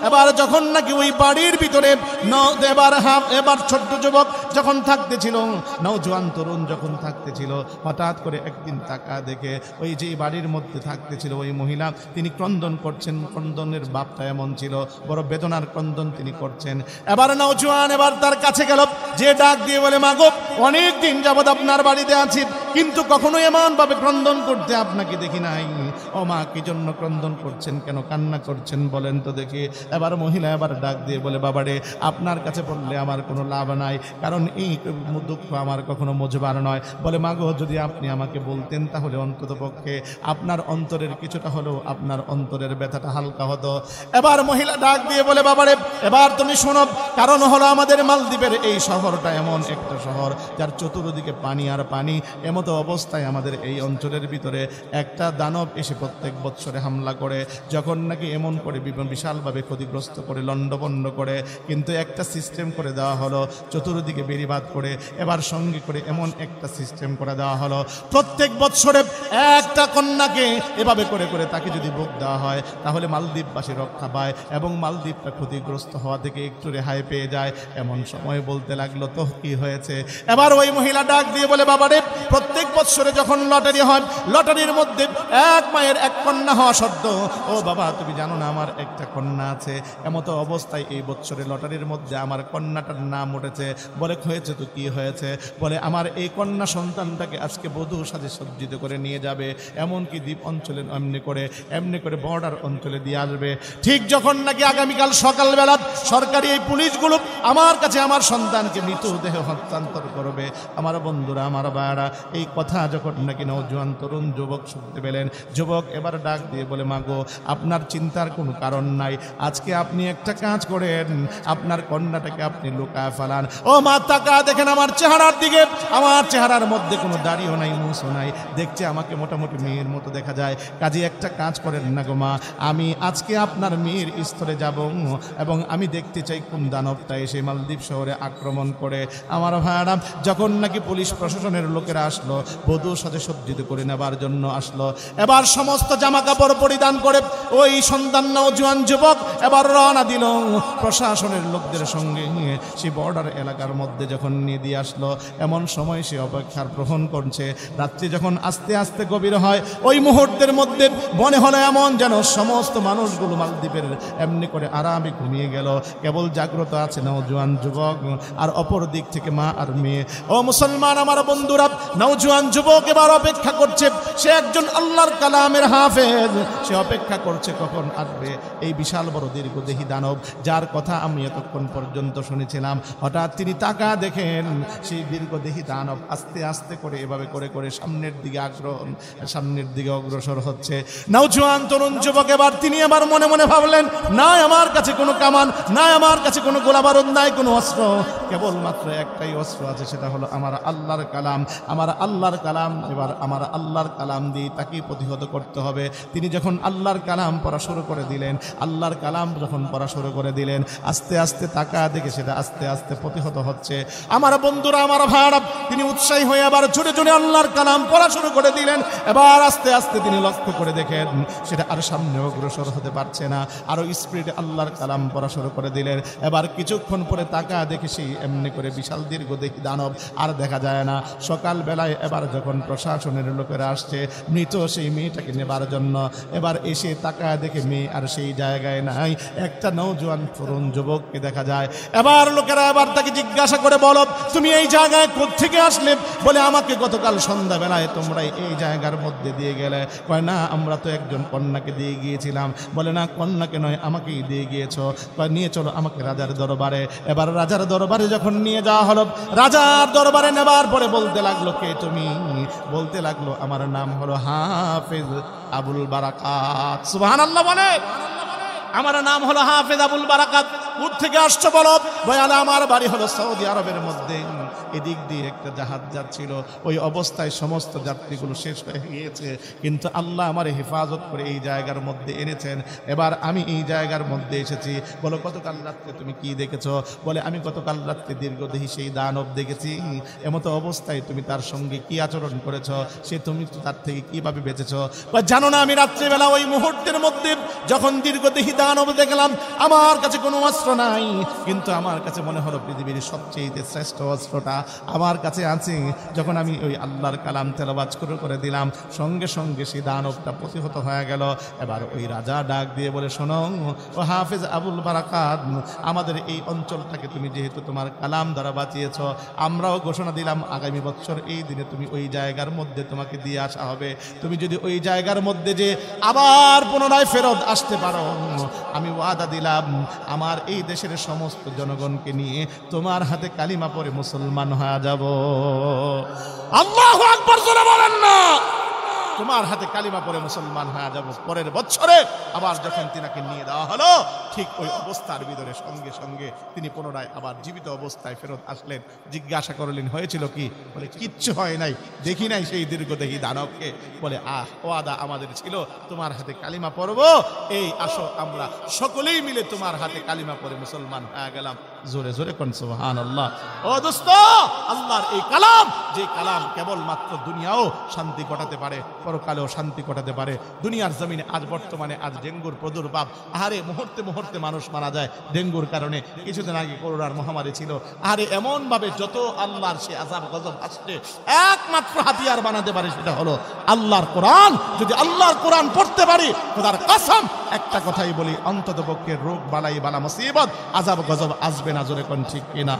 এবার যখন নাকি ওই বাড়ির ভিতরে এবার ছোট্ট যুবক যখন থাকতেছিল, নওজোয়ান তরুণ যখন থাকতেছিল, হঠাৎ করে একদিন তাকা দেখে ওই যে বাড়ির মধ্যে থাকতেছিল ওই মহিলা তিনি ক্রন্দন করছেন। ক্রন্দনের ভাবটা এমন ছিল, বড় বেদনার ক্রন্দন তিনি করছেন। এবার নওজোয়ান এবার তার কাছে গেল, যে ডাক দিয়ে বলে, মাগো অনেক দিন যাবৎ আপনার বাড়িতে আছি, কিন্তু কখনো এমন ভাবে ক্রন্দন করতে আপনাকে দেখি নাই। ও মা, কি জন্য ক্রন্দন করছেন, কেন কান্না করছেন বলেন তো দেখি। এবার মহিলা এবার ডাক দিয়ে বলে, বাবারে আপনার কাছে বললে আমার কোনো লাভ নাই, কারণ এই দুঃখ আমার কখনো মোজবার নয়। বলে, মাগো যদি আপনি আমাকে বলতেন তাহলে অন্তত পক্ষে আপনার অন্তরের কিছুটা হলেও আপনার অন্তরের ব্যথাটা হালকা হতো। এবার মহিলা ডাক দিয়ে বলে, বাবারে এবার তুমি শোনো, কারণ হলো আমাদের মালদ্বীপের এই শহরটা এমন একটা শহর যার চতুর্দিকে পানি আর পানি। এমতো অবস্থায় আমাদের এই অঞ্চলের ভিতরে একটা দানব এসে প্রত্যেক বৎসরে হামলা করে, যখন নাকি এমন করে বিশালভাবে ক্ষতিগ্রস্ত করে লণ্ডভণ্ড করে, কিন্তু একটা সিস্টেম করে দেওয়া হলো চতুর্দিকে বেড়িবাঁধ করে। এবার সঙ্গে করে এমন একটা সিস্টেম করে দেওয়া হলো, প্রত্যেক বৎসরে একটা কন্যাকে এভাবে করে করে তাকে যদি ভোগ দেওয়া হয় তাহলে মালদ্বীপবাসী রক্ষা পায় এবং মালদ্বীপটা ক্ষতিগ্রস্ত হওয়া থেকে একটু রেহাই পেয়ে যায়। এমন সময় বলতে লাগলো, তো কি হয়েছে? এবার ওই মহিলা ডাক দিয়ে বলে, বাবারে প্রত্যেক বৎসরে যখন লটারি হয়, লটারির মধ্যে এক মায়ের এক কন্যা হওয়া সত্ত্বেও, ও বাবা তুমি জানো না আমার একটা কন্যা আছে, এমতো অবস্থায় এই বৎসরে লটারির মধ্যে আমার কন্যাটার নাম উঠেছে। বলে, হয়েছে তো কি হয়েছে? বলে, আমার এই কন্যা সন্তানটাকে আজকে বধূ সাজে সজ্জিত করে নিয়ে যাবে, এমনকি দ্বীপ অঞ্চলে এমনি করে বর্ডার অঞ্চলে দিয়ে আসবে। ঠিক যখন নাকি আগামীকাল সকালবেলা সরকারি এই পুলিশগুলো আমার কাছে আমার সন্তানকে মৃতদেহ হস্তান্তর করবে, আমার বন্ধুরা, আমার ভাইরা, এই কথা যখন নাকি নওজোয়ান তরুণ যুবক শুনতে পেলেন, যুবক এবার ডাক দিয়ে বলে, মাগো আপনার চিন্তার কোনো কারণ নাই, আজকে আপনি একটা কাজ করেন, আপনার কন্যাটাকে আপনি লুকায় ফেলান। ও মা, তাকা দেখেন আমার চেহারার দিকে, আমার চেহারার মধ্যে কোনো দাড়িও নাই, মুছও নাই, দেখছে আমাকে মোটামুটি মেয়ের মতো দেখা যায়। কাজে একটা কাজ করেন না গো মা, আমি আজকে আপনার মেয়ের স্থলে যাব এবং আমি দেখতে চাই কোন দানবটা এসে মালদ্বীপ শহরে আক্রমণ করে। আমার ভাইরা, যখন নাকি পুলিশ প্রশাসনের লোকেরা আসলো, বধূ সাজে সজ্জিত করে নেবার জন্য আসলো, এবার সমস্ত জামা কাপড় পরিধান করে ওই সন্তান নওজোয়ান যুবক এবার রওনা দিল প্রশাসনের লোকদের সঙ্গে নিয়ে সেই বর্ডার এলাকার মধ্যে যখন নিয়ে দিয়ে আসলো। এমন সময় সে অপেক্ষার গ্রহণ করছে। রাত্রি যখন আস্তে আস্তে গভীর হয়, ওই মুহূর্তের মধ্যে মনে হলো এমন যেন সমস্ত মানুষগুলো মালদ্বীপের এমনি করে আরামে ঘুমিয়ে গেল, কেবল জাগ্রত আছে নওজোয়ান যুবক, আর অপর দিক থেকে মা আর মেয়ে। ও মুসলমান আমার বন্ধুরা, নওজোয়ান যুবক এবার অপেক্ষা করছে, সে একজন আল্লাহর কালামের হাফেজ, সে অপেক্ষা করছে কখন আসবে এই বিশাল বড় দীর্ঘদেহী দানব যার কথা আমি এতক্ষণ পর্যন্ত শুনেছিলাম। হঠাৎ তিনি তাকা দেখেন সেই দীর্ঘদেহী দানব আস্তে আস্তে করে এভাবে করে করে সামনের দিকে অগ্রসর হচ্ছে। নওজোয়ান তরুণ যুবক তিনি এবার মনে মনে ভাবলেন, না আমার কাছে কোনো কামান, না আমার কাছে কোনো গোলাবারুদ নাই, কোনো অস্ত্র, কেবলমাত্র একটাই অস্ত্র আছে, সেটা হলো আমার আল্লাহর কালাম। আমার আল্লাহর কালাম, এবার আমার আল্লাহর কালাম দিয়ে তাকে প্রতিহত করতে হবে। তিনি যখন আল্লাহর কালাম পড়া শুরু করে দিলেন, আল্লাহর কালাম যখন পড়া শুরু করে দিলেন, আস্তে আস্তে তাকা দেখে সেটা আস্তে আস্তে প্রতিহত হচ্ছে। আমার বন্ধুরা, আমার ভাইরা, তিনি উৎসাহী হয়ে আবার জোরে জোরে আল্লাহর কালাম পড়া শুরু করে দিলেন। এবার আস্তে আস্তে তিনি লক্ষ্য করে দেখেন সেটা আর সামনে অগ্রসর হতে পারছে না, আরো স্পিডে আল্লাহর কালাম পড়া শুরু করে দিলেন। এবার কিছুক্ষণ পরে তাকা দেখে সেই এমনি করে বিশাল দীর্ঘদেহী দানব আর দেখা যায় না। সকাল বেলায় এবার যখন প্রশাসনের লোকেরা আসছে মৃত সেই মেয়েটাকে নেবার জন্য, এবার এসে তাকা দেখে মেয়ে আর সেই জায়গায় নাই, একটা নওজোয়ান তরুণ যুবককে দেখা যায়। এবার লোকেরা এবার তাকে জিজ্ঞাসা করে, বলো তুমি এই জায়গায় কোত্থেকে আসলে? বলে, আমাকে গতকাল সন্ধ্যাবেলায় তোমরা এই জায়গার মধ্যে দিয়ে গেলে। কয়, না আমরা তো একজন কন্যাকে দিয়ে গিয়েছিলাম। বলে, না কন্যাকে নয়, আমাকেই দিয়ে গিয়েছ। কয়, নিয়ে চলো আমাকে রাজার দরবারে। এবার রাজার দরবারে যখন নিয়ে যাওয়া হলো, রাজার দরবারে নেবার পরে বলতে লাগলো, কে তুমি? বলতে লাগলো, আমার নাম হলো হাফেজ আবুল বারাকাত। সুবহানাল্লাহ বলে। আমার নাম হলো হাফেজ আবুল বারাকাত। কোথ থেকে আসছো বলো? বয়ালা আমার বাড়ি হলো সৌদি আরবের মধ্যে। এদিক দিয়ে একটা জাহাজ যাচ্ছিল, ওই অবস্থায় সমস্ত যাত্রীগুলো শেষ হয়ে গিয়েছে, কিন্তু আল্লাহ আমার হেফাজত করে এই জায়গার মধ্যে এনেছেন। এবার আমি এই জায়গার মধ্যে এসেছি। বলো গতকাল রাত্রে তুমি কি দেখেছো? বলে আমি গতকাল রাত্রে দীর্ঘদেহী সেই দানব দেখেছি। এমতো অবস্থায় তুমি তার সঙ্গে কি আচরণ করেছো, সে তুমি তার থেকে কিভাবে বেঁচেছো? জানো না আমি রাত্রিবেলা ওই মুহূর্তের মধ্যে যখন দীর্ঘদেহী দানব দেখলাম, আমার কাছে কোনো অস্ত্র নাই, কিন্তু আমার কাছে মনে হলো পৃথিবীর সবচেয়ে শ্রেষ্ঠ অস্ত্রটা আমার কাছে আছে। যখন আমি ওই আল্লাহর কালাম তেলাওয়াত করে দিলাম, সঙ্গে সঙ্গে সেই দানবটা প্রতিহত হয়ে গেল। এবার ওই রাজা ডাক দিয়ে বলে, শোনো ও হাফেজ আবুল বারাকাত, আমাদের এই অঞ্চলটাকে তুমি যেহেতু তোমার কালাম দ্বারা বাঁচিয়েছ, আমরাও ঘোষণা দিলাম আগামী বছর এই দিনে তুমি ওই জায়গার মধ্যে তোমাকে দিয়ে আসা হবে। তুমি যদি ওই জায়গার মধ্যে যে আবার পুনরায় ফেরত আসতে পারো, আমি ওয়াদা দিলাম আমার এই দেশের সমস্ত জনগণকে নিয়ে তোমার হাতে কালিমা পড়ে মুসলমান হয়ে যাব। আল্লাহু আকবার জোরে বলেন না। তোমার হাতে কালিমা পড়ে মুসলমান হয়ে যাব। পরের বছরে আবার যখন তিনাকে নিয়ে দেওয়া হলো, ঠিক ওই অবস্থার ভিতরে সঙ্গে সঙ্গে তিনি পুনরায় আবার জীবিত অবস্থায় ফেরত আসলেন। জিজ্ঞাসা করলেন হয়েছিল কি? বলে কিচ্ছু হয় নাই, দেখি নাই সেই দীর্ঘদেহী দানবকে। বলে ওয়াদা আমাদের ছিল তোমার হাতে কালিমা পড়ব, এই আসো আমরা সকলেই মিলে তোমার হাতে কালিমা পড়ে মুসলমান হয়ে গেলাম। জোরে জোরে কোন সুবহানাল্লাহ। ও দোস্ত, আল্লাহর এই কালাম, যে কালাম কেবলমাত্র দুনিয়াও শান্তি ঘটাতে পারে, পরকালেও শান্তি ঘটাতে পারে। দুনিয়ার জমিনে আজ বর্তমানে আজ ডেঙ্গুর প্রাদুর্ভাব, আহারে মুহূর্তে মুহূর্তে মানুষ মারা যায় ডেঙ্গুর কারণে। কিছুদিন আগে করোনার মহামারী ছিল। আহারে এমন ভাবে যত আল্লাহর সে আযাব গজব আসছে, একমাত্র হাতিয়ার বানাতে পারে সেটা হলো আল্লাহর কোরআন। যদি আল্লাহর কোরআন পড়তে পারি, খোদার কসম একটা কথাই বলি, অন্তত পক্ষে রোগ বালাই বালা মুসিবত আযাব গজব আসবে না। জোরে কোন ঠিক কিনা?